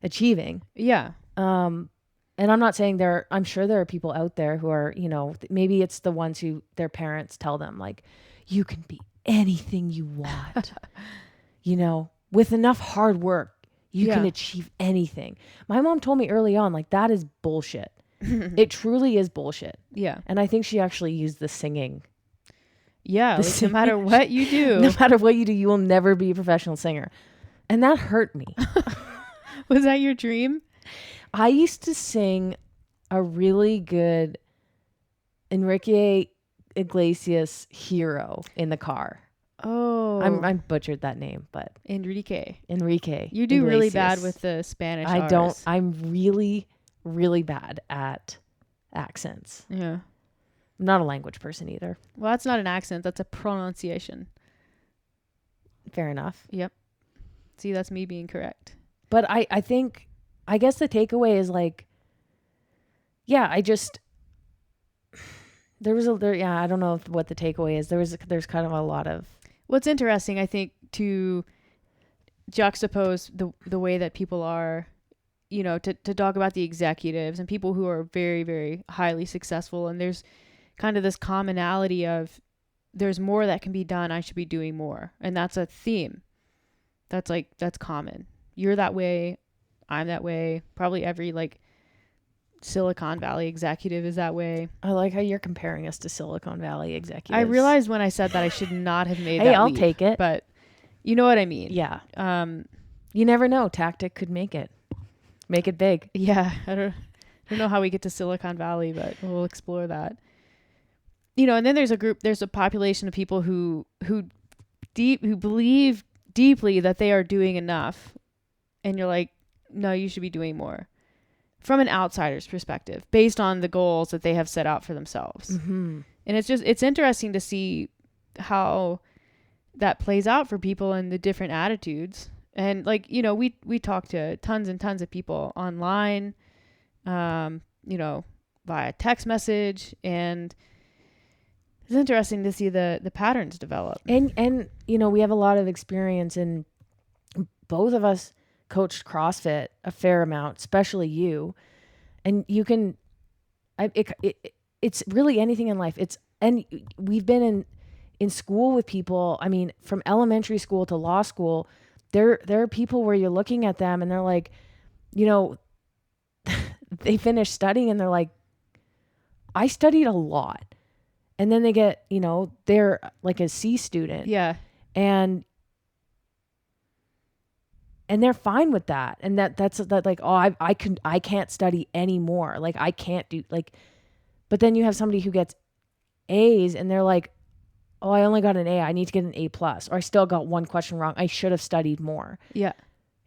achieving? Yeah. And I'm not saying I'm sure there are people out there who are, maybe it's the ones who their parents tell them like, you can be anything you want, with enough hard work, you can achieve anything. My mom told me early on, like, that is bullshit. It truly is bullshit. Yeah. And I think she actually used the singing. Yeah. Like, no matter what you do. No matter what you do, you will never be a professional singer. And that hurt me. Was that your dream? I used to sing a really good Enrique Iglesias Hero in the car. Oh. I butchered that name, but Enrique. You do really bad with the Spanish I Rs. don't. I'm really, really bad at accents. Yeah. I'm not a language person either. Well, that's not an accent. That's a pronunciation. Fair enough. Yep. See, that's me being correct. But I guess the takeaway is like, yeah, I don't know what the takeaway is. There's kind of a lot of. What's interesting, I think, to juxtapose the way that people are, to talk about the executives and people who are very, very highly successful. And there's kind of this commonality of there's more that can be done. I should be doing more. And that's a theme. That's common. You're that way. I'm that way. Probably every like Silicon Valley executive is that way. I like how you're comparing us to Silicon Valley executives. I realized when I said that I should not have made hey, that I'll leap, take it. but you know what I mean. Yeah. You never know. Tactic could make it big. Yeah. I don't know how we get to Silicon Valley, but we'll explore that. You know, and then there's a population of people who believe deeply that they are doing enough, and you're like, no, you should be doing more, from an outsider's perspective, based on the goals that they have set out for themselves. Mm-hmm. And it's interesting to see how that plays out for people and the different attitudes. And like, you know, we talk to tons and tons of people online, you know, via text message, and it's interesting to see the patterns develop. And you know, we have a lot of experience, and both of us coached CrossFit a fair amount, especially you. And you can, it's really anything in life. And we've been in school with people. I mean, from elementary school to law school, there are people where you're looking at them and they're like, you know, they finish studying and they're like, I studied a lot. And then they get, you know, they're like a C student. Yeah. And they're fine with that. And that's like, oh, I can't study anymore. Like I can't do like, but then you have somebody who gets A's and they're like, oh, I only got an A. I need to get an A+, or I still got one question wrong. I should have studied more. Yeah.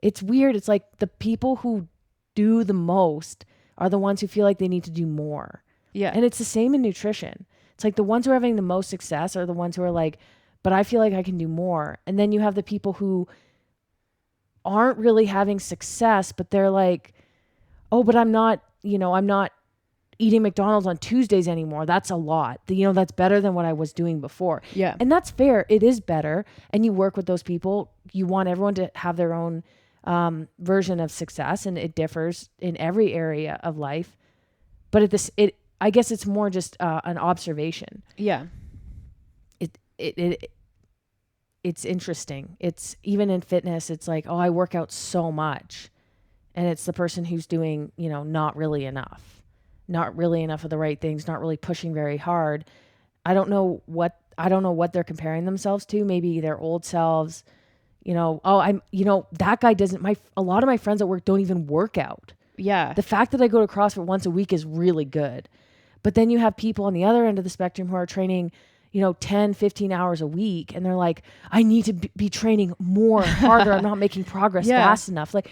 It's weird. It's like the people who do the most are the ones who feel like they need to do more. Yeah. And it's the same in nutrition. It's like the ones who are having the most success are the ones who are like, but I feel like I can do more. And then you have the people who aren't really having success, but they're like, oh, but I'm not eating McDonald's on Tuesdays anymore. That's a lot. That's better than what I was doing before. Yeah. And that's fair. It is better. And you work with those people. You want everyone to have their own version of success, and it differs in every area of life. But I guess it's more just an observation. Yeah. It's interesting. It's even in fitness, it's like, oh, I work out so much. And it's the person who's doing, not really enough of the right things, not really pushing very hard. I don't know what they're comparing themselves to. Maybe their old selves, that guy doesn't, a lot of my friends at work don't even work out. Yeah. The fact that I go to CrossFit once a week is really good. But then you have people on the other end of the spectrum who are training, 10, 15 hours a week. And they're like, I need to be training more, harder. I'm not making progress fast enough. Like,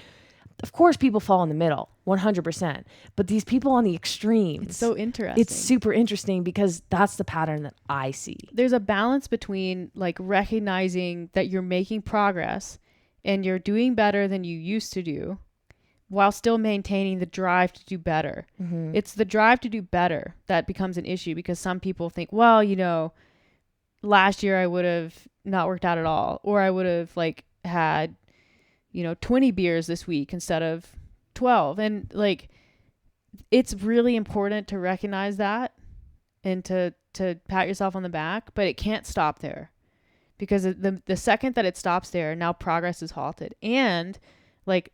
of course, people fall in the middle, 100%. But these people on the extremes. It's so interesting. It's super interesting because that's the pattern that I see. There's a balance between like recognizing that you're making progress and you're doing better than you used to do, while still maintaining the drive to do better. Mm-hmm. It's the drive to do better that becomes an issue, because some people think, well, last year I would have not worked out at all, or I would have like had, 20 beers this week instead of 12. And like, it's really important to recognize that and to pat yourself on the back, but it can't stop there, because the second that it stops there, now progress is halted, and like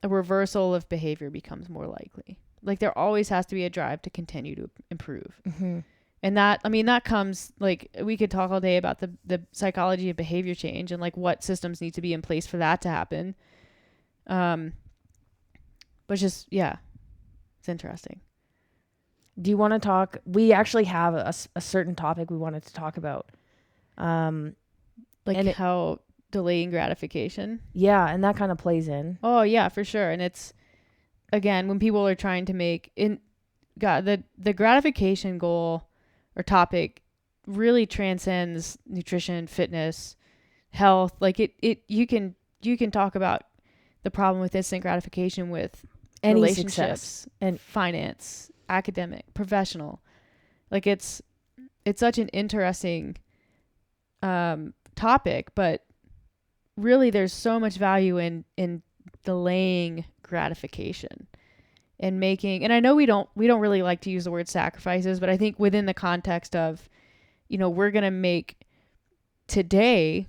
a reversal of behavior becomes more likely. Like there always has to be a drive to continue to improve. Mm-hmm. And that comes, like, we could talk all day about the psychology of behavior change and like what systems need to be in place for that to happen. But just, yeah, it's interesting. Do you want to talk? We actually have a certain topic we wanted to talk about. How delaying gratification. Yeah. And that kind of plays in. Oh yeah, for sure. And it's, again, when people are trying to make the gratification goal or topic really transcends nutrition, fitness, health. Like you can talk about the problem with instant gratification with any relationships success and finance, academic, professional. Like it's such an interesting topic, but really there's so much value in delaying gratification. and making, and I know we don't really like to use the word sacrifices, but I think within the context of, we're going to make today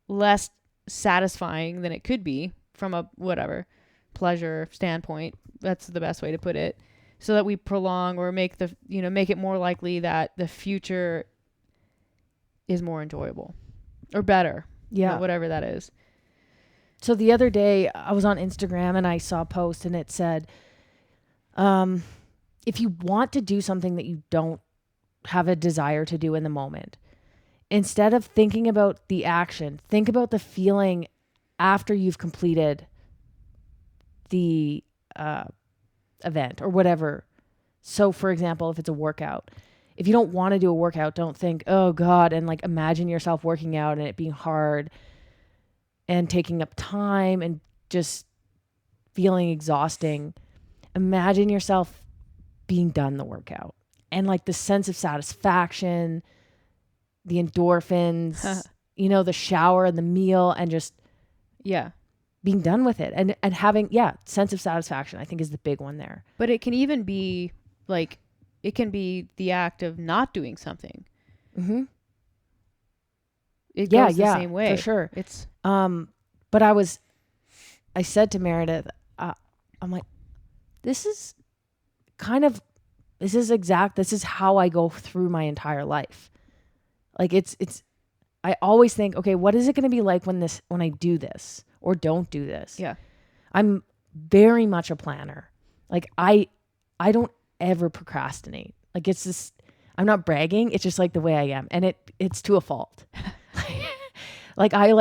less satisfying than it could be from a whatever pleasure standpoint. That's the best way to put it. So that we prolong or make it more likely that the future is more enjoyable or better. Yeah. Whatever that is. So the other day I was on Instagram and I saw a post and it said, if you want to do something that you don't have a desire to do in the moment, instead of thinking about the action, think about the feeling after you've completed the event or whatever. So for example, if it's a workout, if you don't want to do a workout, don't think, oh God, and like imagine yourself working out and it being hard and taking up time and just feeling exhausting. Imagine yourself being done the workout and like the sense of satisfaction, the endorphins, the shower and the meal and just being done with it and having, sense of satisfaction, I think is the big one there. But it can even be like, it can be the act of not doing something. Mm-hmm. It goes the same way. For sure. It's, but I said to Meredith, I'm like, this is how I go through my entire life. Like I always think, okay, what is it going to be like when I do this or don't do this? Yeah. I'm very much a planner. Like I don't ever procrastinate. Like it's just, I'm not bragging. It's just like the way I am. And it's to a fault. Like I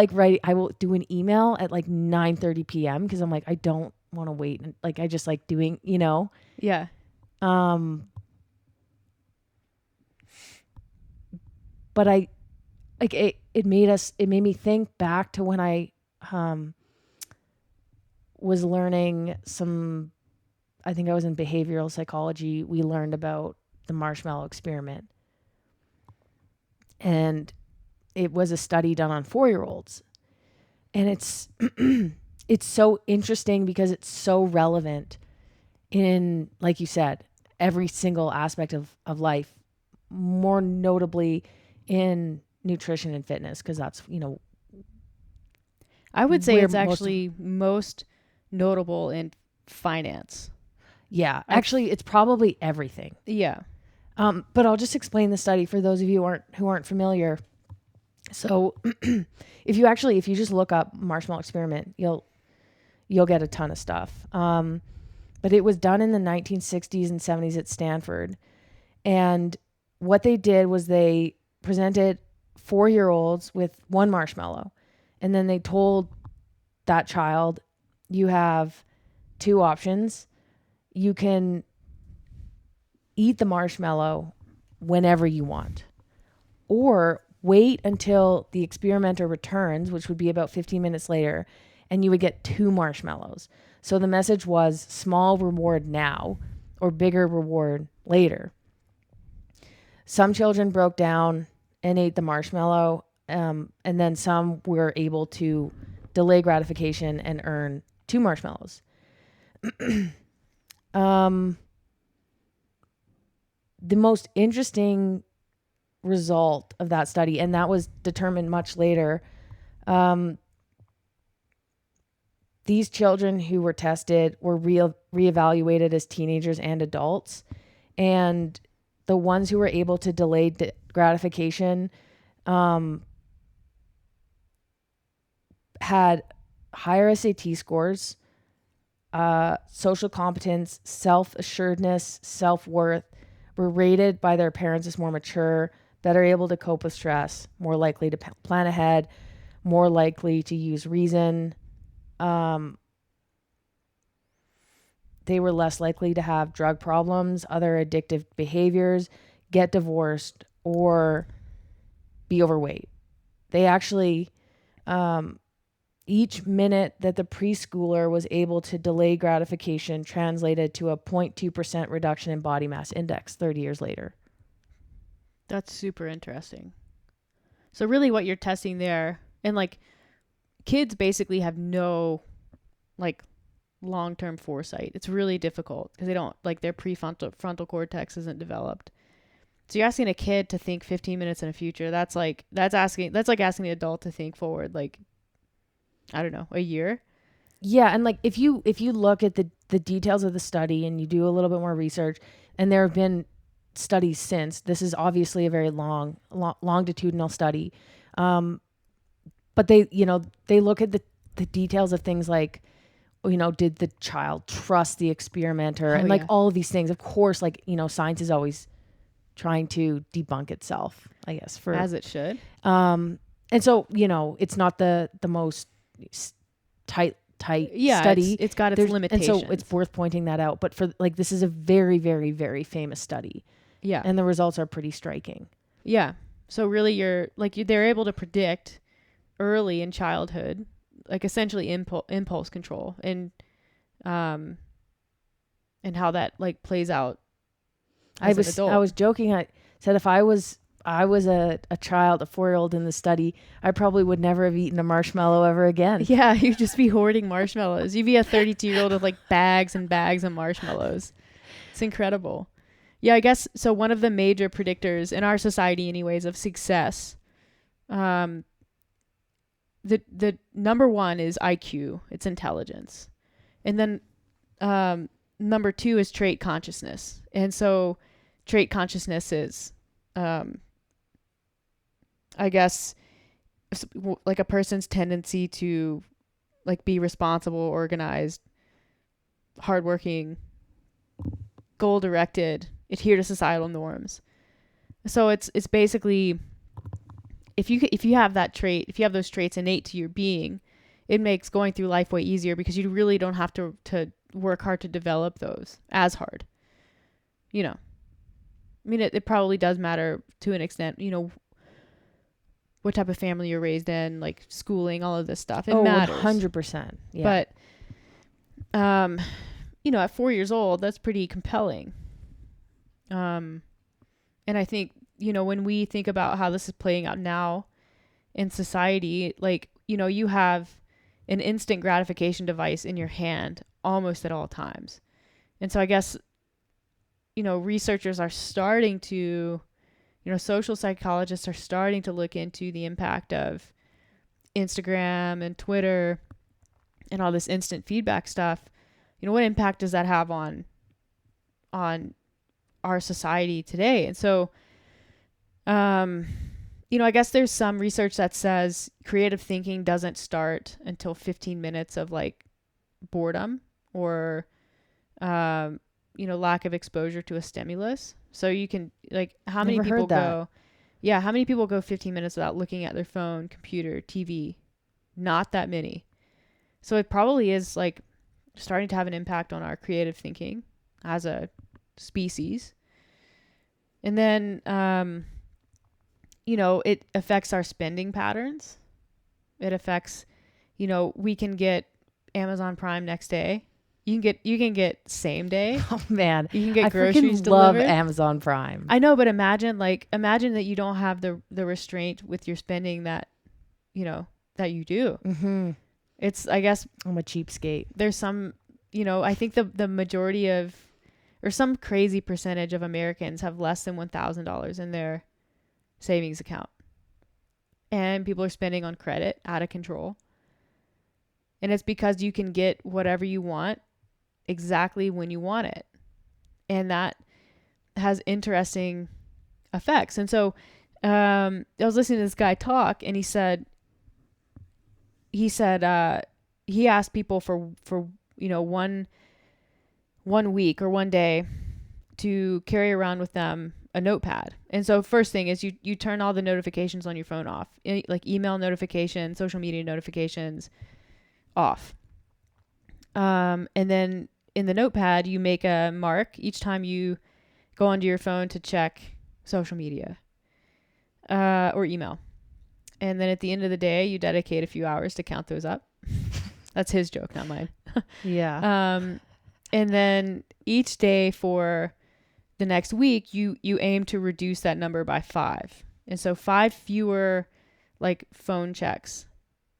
will do an email at like 9:30 p.m. because I'm like, I don't want to wait. And like, I just like doing, Yeah. But it made me think back to when I was learning I think I was in behavioral psychology. We learned about the marshmallow experiment. And it was a study done on 4-year-olds. And it's it's so interesting because it's so relevant in, like you said, every single aspect of life, more notably in nutrition and fitness, because that's, I would say it's actually most notable in finance. Yeah, actually, it's probably everything. Yeah. But I'll just explain the study for those of you who aren't familiar. So if you just look up marshmallow experiment, you'll get a ton of stuff. But it was done in the 1960s and 70s at Stanford. And what they did was they presented 4-year-olds with one marshmallow. And then they told that child, you have 2 options. You can eat the marshmallow whenever you want, or wait until the experimenter returns, which would be about 15 minutes later, and you would get 2 marshmallows. So the message was small reward now or bigger reward later. Some children broke down and ate the marshmallow, and then some were able to delay gratification and earn 2 marshmallows. The most interesting result of that study, and that was determined much later, these children who were tested were reevaluated as teenagers and adults, and the ones who were able to delay gratification had higher SAT scores, social competence, self-assuredness, self-worth, were rated by their parents as more mature, better able to cope with stress, more likely to plan ahead, more likely to use reason. They were less likely to have drug problems, other addictive behaviors, get divorced, or be overweight. They actually, each minute that the preschooler was able to delay gratification translated to a 0.2% reduction in body mass index 30 years later. That's super interesting. So really what you're testing there, and like kids basically have no like long-term foresight. It's really difficult because they don't, like, their frontal cortex isn't developed. So you're asking a kid to think 15 minutes in the future. That's like asking the adult to think forward, like, I don't know, a year. Yeah, and like if you look at the details of the study and you do a little bit more research, and there have been studies since. This is obviously a very longitudinal study, but they look at the details of things like, did the child trust the experimenter, and like all of these things. Of course, like science is always trying to debunk itself, I guess, as it should. And so it's not the most tight study. It's got its limitations, and so it's worth pointing that out. But for like, this is a very, very, very famous study. Yeah, and the results are pretty striking. Yeah. So really, they're able to predict early in childhood, like essentially impulse control, and how that like plays out. I was joking. I said if I was a child, a 4-year-old in the study, I probably would never have eaten a marshmallow ever again. Yeah, you'd just be hoarding marshmallows. You'd be a 32-year-old with like bags and bags of marshmallows. It's incredible. Yeah, I guess so. One of the major predictors in our society, anyways, of success, the number one is IQ. It's intelligence, and then number 2 is trait consciousness. And so, trait consciousness is, I guess, like a person's tendency to like be responsible, organized, hardworking, goal directed, adhere to societal norms. So it's basically, if you have that trait, if you have those traits innate to your being, it makes going through life way easier because you really don't have to work hard to develop those as hard. I mean, it probably does matter to an extent, what type of family you're raised in, like schooling, all of this stuff. It matters. 100%. Yeah. But, at 4 years old, that's pretty compelling. And I think, when we think about how this is playing out now in society, like, you have an instant gratification device in your hand almost at all times. And so I guess, researchers are starting to, social psychologists are starting to look into the impact of Instagram and Twitter and all this instant feedback stuff. What impact does that have on our society today? And so, I guess there's some research that says creative thinking doesn't start until 15 minutes of like boredom or, lack of exposure to a stimulus. So you can, like, how many people go 15 minutes without looking at their phone, computer, TV? Not that many. So it probably is like starting to have an impact on our creative thinking as a species. And then, it affects our spending patterns. It affects, we can get Amazon Prime next day. You can get same day. Oh man, you can get groceries delivered. I love Amazon Prime. I know, but imagine that you don't have the restraint with your spending that, that you do. Mm-hmm. It's, I guess, I'm a cheapskate. There's some, I think the majority of, or some crazy percentage of Americans have less than $1,000 in their savings account. And people are spending on credit out of control. And it's because you can get whatever you want exactly when you want it. And that has interesting effects. And so I was listening to this guy talk, and he said he asked people for one week or one day to carry around with them a notepad. And so first thing is you turn all the notifications on your phone off, like email notifications, social media notifications off. And then in the notepad, you make a mark each time you go onto your phone to check social media or email. And then at the end of the day, you dedicate a few hours to count those up. That's his joke, not mine. Yeah. And then each day for the next week, you aim to reduce that number by 5. And so 5 fewer like phone checks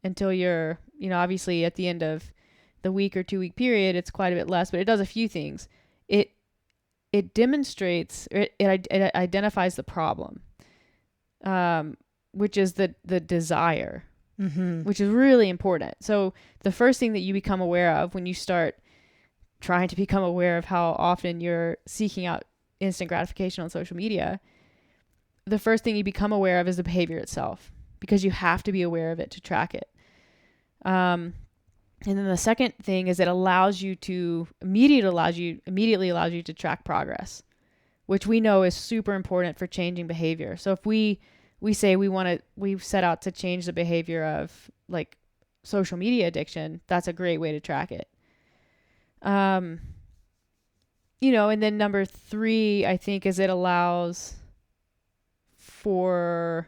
until you're, obviously at the end of the week or 2 week period, it's quite a bit less, but it does a few things. It demonstrates, or it identifies the problem, which is the desire, which is really important. So the first thing that you become aware of when you start trying to become aware of how often you're seeking out instant gratification on social media, the first thing you become aware of is the behavior itself, because you have to be aware of it to track it. And then the second thing is it immediately allows you to track progress, which we know is super important for changing behavior. So if we say we've set out to change the behavior of like social media addiction, that's a great way to track it. And then number 3, I think, is it allows for,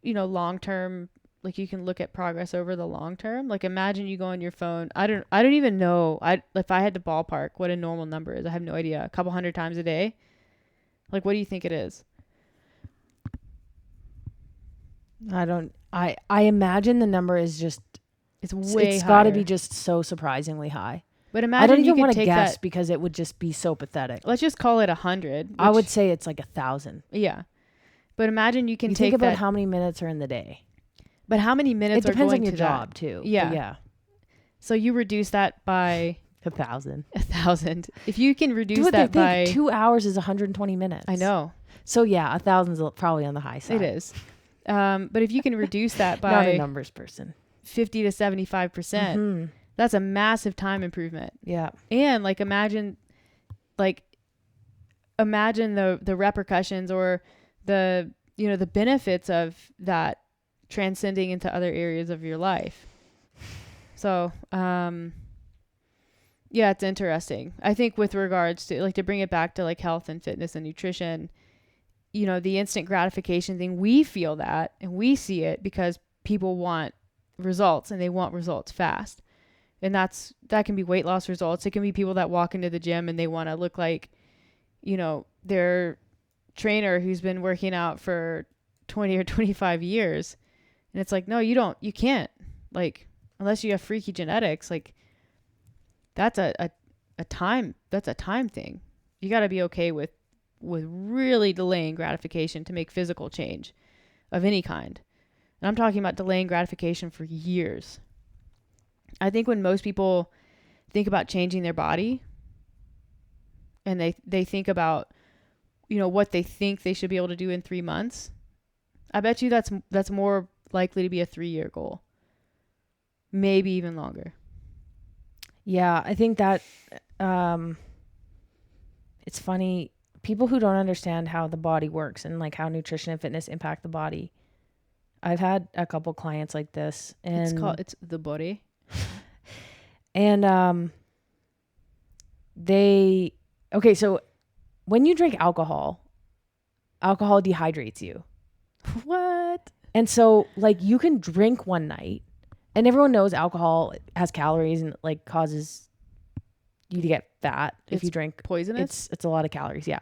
long-term, like you can look at progress over the long term. Like imagine you go on your phone. I don't even know. If I had to ballpark what a normal number is, I have no idea. A couple hundred times a day. Like, what do you think it is? I imagine the number is just, it's way it's higher. Got to be just so surprisingly high. But imagine I don't you even could want to take guess that, because it would just be so pathetic. let's just call it 100. I would say it's like 1,000. Yeah. But imagine you can You take think about that. how many minutes are in the day. But how many minutes It depends are going on your to job that? too. Yeah. Yeah. So you reduce that by 1,000. 1,000. If you can reduce Do what that they by, think. 2 hours is 120 minutes. I know So yeah, 1,000 is probably on the high side. it is. But if you can reduce that Not a by numbers person. 50 to 75%, that's a massive time improvement. Yeah. And like imagine the repercussions or the the benefits of that transcending into other areas of your life. So yeah, it's interesting. I think with regards to, like, to bring it back to like health and fitness and nutrition, the instant gratification thing, we feel that and we see it because people want results and they want results fast. And that can be weight loss results. It can be people that walk into the gym and they want to look like, their trainer who's been working out for 20 or 25 years. And it's like, no, you can't, like, unless you have freaky genetics, like that's a time thing. You got to be okay with really delaying gratification to make physical change of any kind. And I'm talking about delaying gratification for years. I think when most people think about changing their body and they think about, what they think they should be able to do in 3 months, I bet you that's more likely to be a 3-year goal. Maybe even longer. Yeah, I think that it's funny. People who don't understand how the body works and like how nutrition and fitness impact the body. I've had a couple clients like this, and it's the body. And so when you drink alcohol dehydrates you. What? And so like you can drink one night, and everyone knows alcohol has calories and like causes you to get fat if you drink. Poisonous? It's a lot of calories, yeah.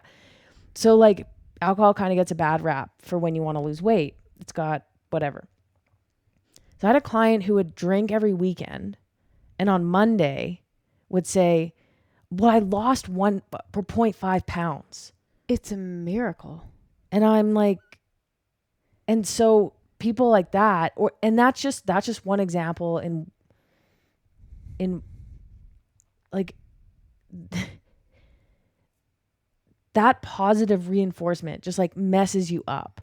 So like alcohol kind of gets a bad rap for when you want to lose weight. It's got whatever. So I had a client who would drink every weekend, and on Monday would say, well, I lost 1.5 pounds. It's a miracle. And I'm like, and so people like that, and that's just one example in like that positive reinforcement just like messes you up.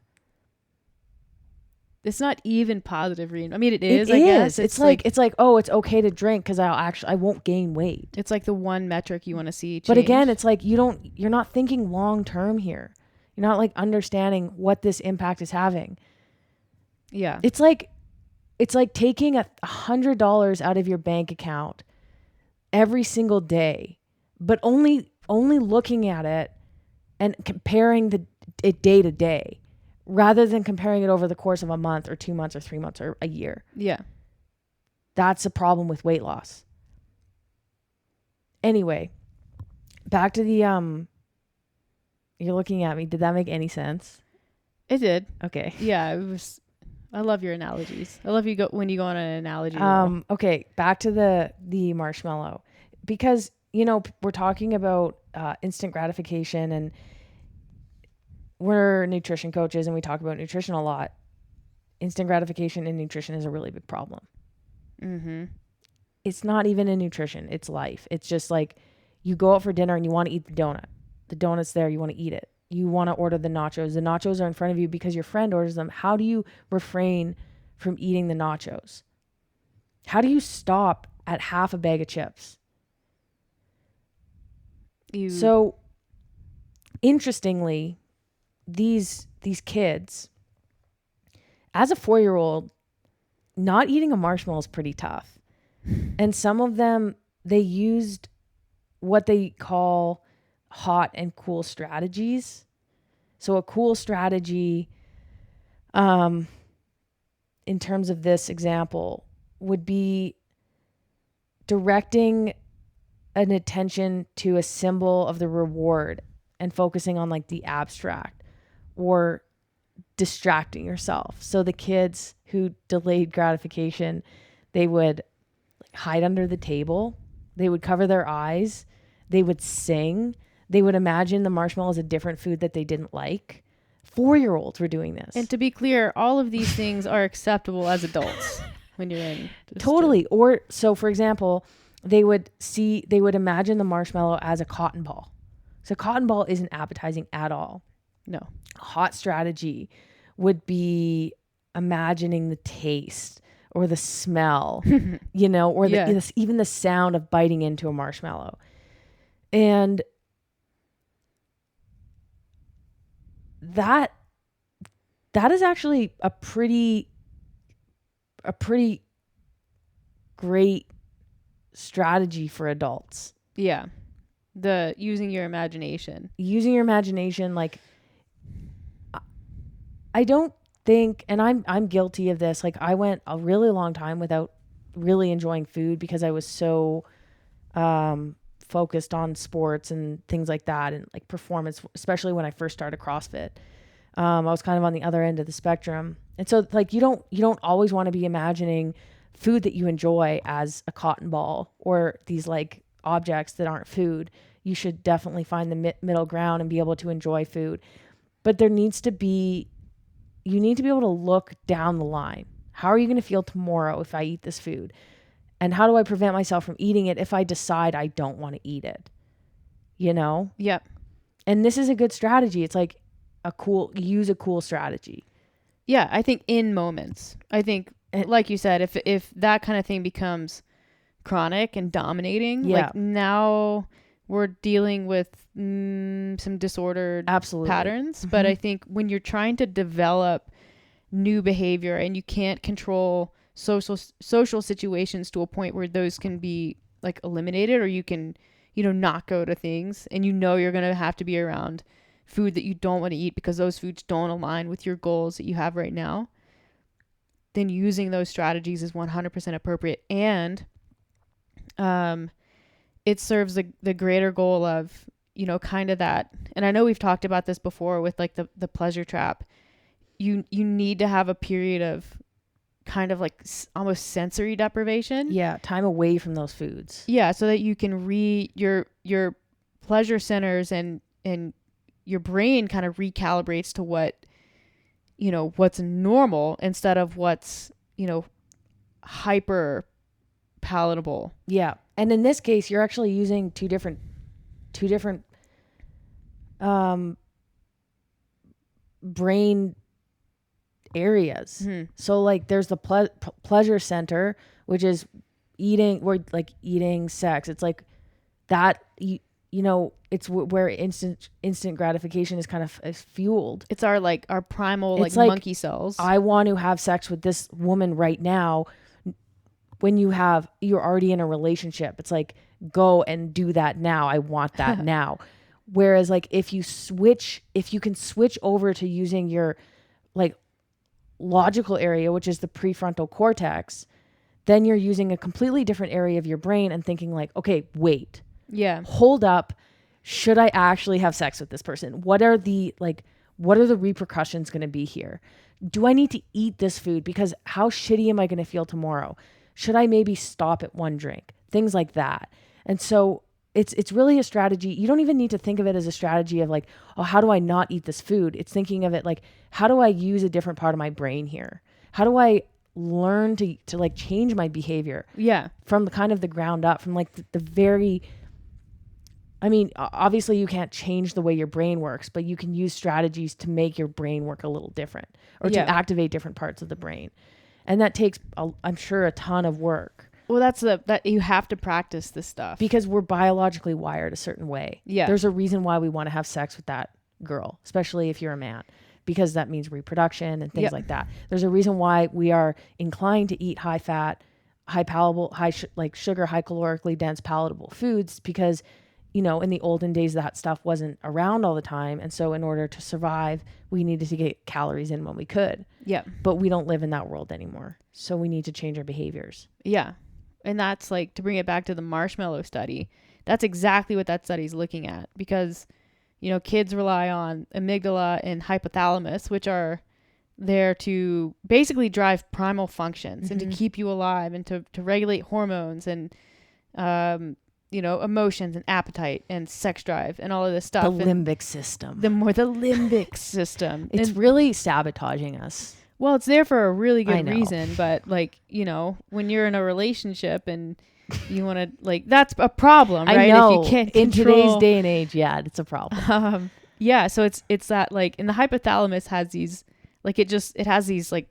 It's not even positive reinforcement. I mean, it is, I guess. It's like, oh, it's okay to drink because I won't gain weight. It's like the one metric you want to see change. But again, it's like you're not thinking long term here. You're not like understanding what this impact is having. Yeah. It's like taking $100 out of your bank account every single day, but only looking at it and comparing it day to day, rather than comparing it over the course of a month or 2 months or 3 months or a year. Yeah. That's a problem with weight loss. Anyway, back to the you're looking at me. Did that make any sense? It did. Okay. Yeah, it was. I love your analogies. I love when you go on an analogy roll. Okay, back to the marshmallow, because we're talking about instant gratification, and we're nutrition coaches and we talk about nutrition a lot. Instant gratification in nutrition is a really big problem. Mm-hmm. It's not even in nutrition, it's life. It's just like you go out for dinner and you want to eat the donut. The donut's there, you want to eat it. You want to order the nachos. The nachos are in front of you because your friend orders them. How do you refrain from eating the nachos? How do you stop at half a bag of chips? So, interestingly, these kids, as a 4-year-old, not eating a marshmallow is pretty tough. And some of them, they used what they call hot and cool strategies. So a cool strategy, in terms of this example, would be directing an attention to a symbol of the reward and focusing on like the abstract, or distracting yourself. So the kids who delayed gratification, they would like hide under the table. They would cover their eyes. They would sing. They would imagine the marshmallow as a different food that they didn't like. 4-year-olds were doing this. And to be clear, all of these things are acceptable as adults when you're in. Totally. Or so, for example, they would imagine the marshmallow as a cotton ball. So cotton ball isn't appetizing at all. No. Hot strategy would be imagining the taste or the smell, or even the sound of biting into a marshmallow. And that is actually a pretty great strategy for adults. Yeah. The using your imagination. Like, I don't think, and I'm guilty of this, like I went a really long time without really enjoying food because I was so focused on sports and things like that, and like performance, especially when I first started CrossFit. I was kind of on the other end of the spectrum. And so like you don't always want to be imagining food that you enjoy as a cotton ball or these like objects that aren't food. You should definitely find the middle ground and be able to enjoy food. But you need to be able to look down the line. How are you going to feel tomorrow if I eat this food? And how do I prevent myself from eating it if I decide I don't want to eat it? Yep. And this is a good strategy. It's like use a cool strategy. Yeah, I think in moments. I think, like you said, if that kind of thing becomes chronic and dominating, like now we're dealing with some disordered patterns. Mm-hmm. But I think when you're trying to develop new behavior and you can't control social situations to a point where those can be like eliminated, or you can, not go to things, and you're going to have to be around food that you don't want to eat because those foods don't align with your goals that you have right now, then using those strategies is 100% appropriate. And it serves the greater goal of, kind of that. And I know we've talked about this before with like the pleasure trap. You need to have a period of kind of like almost sensory deprivation. Yeah. Time away from those foods. Yeah. So that you can your pleasure centers and your brain kind of recalibrates to what's normal instead of what's, hyper palatable. Yeah. And in this case, you're actually using two different brain areas. Mm-hmm. So like there's the pleasure center, which is eating sex. It's like that, it's where instant gratification is kind of is fueled. It's our primal like monkey cells. I want to have sex with this woman right now. When you're already in a relationship, it's like, go and do that now. I want that now. Whereas like if you can switch over to using your like logical area, which is the prefrontal cortex, then you're using a completely different area of your brain and thinking like, okay, wait. Yeah. Hold up. Should I actually have sex with this person? What are the what are the repercussions going to be here? Do I need to eat this food? Because how shitty am I going to feel tomorrow? Should I maybe stop at one drink? Things like that. And so it's really a strategy. You don't even need to think of it as a strategy of like, oh, how do I not eat this food? It's thinking of it like, how do I use a different part of my brain here? How do I learn to like change my behavior? Yeah. From the kind of the ground up, from like the very, I mean, obviously you can't change the way your brain works, but you can use strategies to make your brain work a little different or to activate different parts of the brain. And that takes, I'm sure, a ton of work. Well, that you have to practice this stuff. Because we're biologically wired a certain way. Yeah. There's a reason why we want to have sex with that girl, especially if you're a man, because that means reproduction and things like that. There's a reason why we are inclined to eat high fat, high palatable, like sugar, high calorically dense palatable foods, because, you know, in the olden days, that stuff wasn't around all the time. And so in order to survive, we needed to get calories in when we could. Yeah. But we don't live in that world anymore. So we need to change our behaviors. Yeah. And that's like, to bring it back to the marshmallow study, that's exactly what that study's looking at, because, you know, kids rely on amygdala and hypothalamus, which are there to basically drive primal functions and to keep you alive and to regulate hormones and, you know, emotions and appetite and sex drive and all of this stuff. The limbic system. The limbic system. It's really sabotaging us. Well, it's there for a really good reason, but like, you know, when you're in a relationship and you want to, like, that's a problem, right? I know. If you can't in control, today's day and age, yeah, it's a problem. yeah, so it's that, like, and the hypothalamus has these, like, it has these like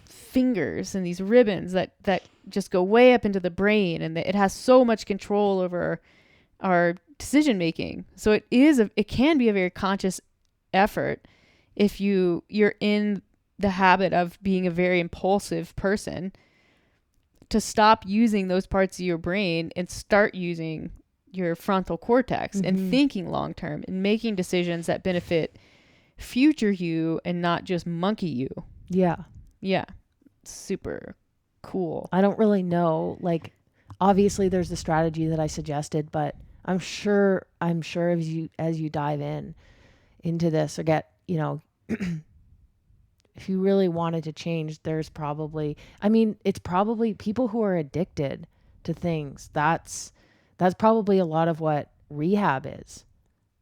fingers and these ribbons that just go way up into the brain, and it has so much control over our decision making. So it can be a very conscious effort if you're in the habit of being a very impulsive person, to stop using those parts of your brain and start using your frontal cortex and thinking long term and making decisions that benefit future you and not just monkey you. Yeah. Super cool. I don't really know, like, obviously there's the strategy that I suggested, but I'm sure as you dive into this or get, you know, if you really wanted to change, there's probably, I mean, it's probably people who are addicted to things. That's probably a lot of what rehab is.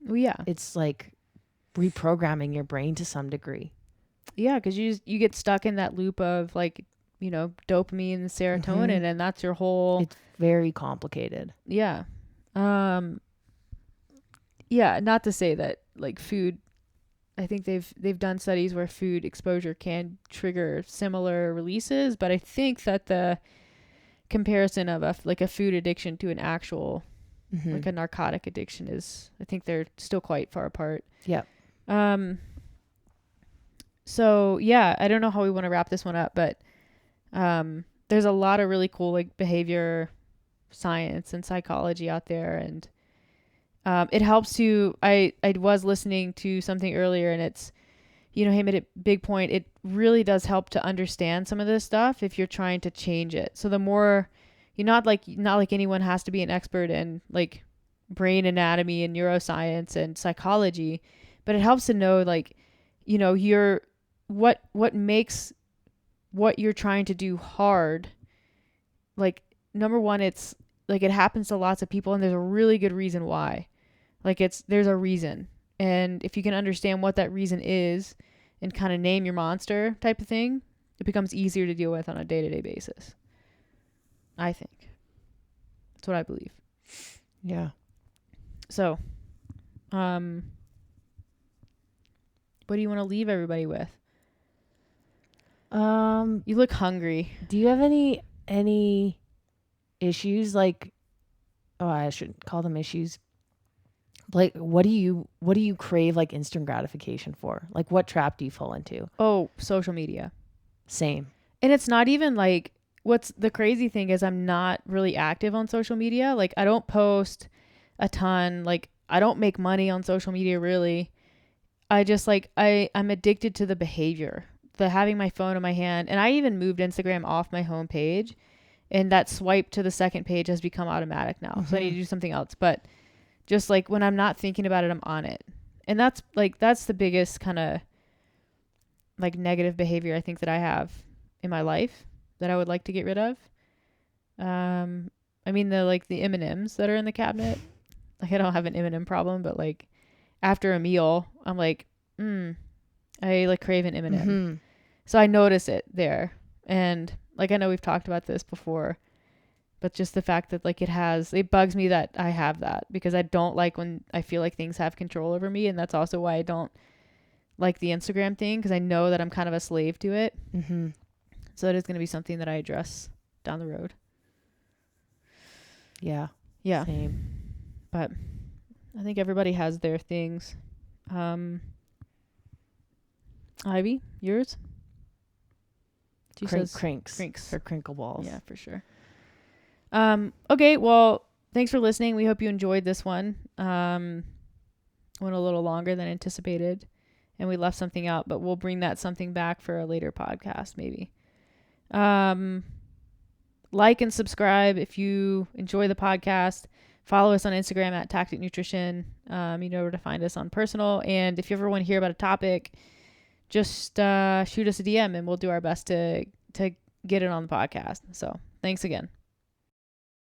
Well, yeah. It's like reprogramming your brain to some degree. Yeah, because you get stuck in that loop of, like, you know, dopamine and serotonin, and that's your whole... It's very complicated. Yeah. Yeah, not to say that, like, food... I think they've done studies where food exposure can trigger similar releases, but I think that the comparison of a food addiction to an actual like a narcotic addiction is, I think they're still quite far apart. Yeah. So yeah, I don't know how we want to wrap this one up, but there's a lot of really cool, like, behavior science and psychology out there, and it helps to, I was listening to something earlier, and it's, you know, he made a big point. It really does help to understand some of this stuff if you're trying to change it. So the more, you're not like anyone has to be an expert in, like, brain anatomy and neuroscience and psychology, but it helps to know, like, you know, what makes what you're trying to do hard. Like, number one, it's like, it happens to lots of people, and there's a really good reason why. Like, there's a reason. And if you can understand what that reason is and kind of name your monster type of thing, it becomes easier to deal with on a day-to-day basis. I think. That's what I believe. Yeah. So, what do you want to leave everybody with? You look hungry. Do you have any issues, like, oh, I shouldn't call them issues. Like, what do you crave, like, instant gratification for? Like, what trap do you fall into? Oh, social media. Same. And it's not even like, what's the crazy thing is, I'm not really active on social media. Like, I don't post a ton. Like, I don't make money on social media, really. I just, like, I'm addicted to the behavior, the having my phone in my hand. And I even moved Instagram off my home page, and that swipe to the second page has become automatic now. So I need to do something else. But just, like, when I'm not thinking about it, I'm on it. And that's the biggest kind of like negative behavior I think that I have in my life that I would like to get rid of. I mean the M&Ms that are in the cabinet. Like I don't have an M&M problem, but like after a meal, I'm like, I like crave an M&M. Mm-hmm. So I notice it there. And like I know we've talked about this before, but just the fact that like it bugs me that I have that, because I don't like when I feel like things have control over me, and that's also why I don't like the Instagram thing, because I know that I'm kind of a slave to it. Mm-hmm. So it is going to be something that I address down the road. Yeah. Yeah. Same. But I think everybody has their things. Ivy, yours? Crinks. Her crinkle balls. Yeah, for sure. Okay, well, thanks for listening. We hope you enjoyed this one. Went a little longer than anticipated, and we left something out, but we'll bring that something back for a later podcast, maybe. Like and subscribe if you enjoy the podcast. Follow us on Instagram at Tactic Nutrition. You know where to find us on personal. And if you ever want to hear about a topic, just shoot us a DM and we'll do our best to get it on the podcast. So thanks again.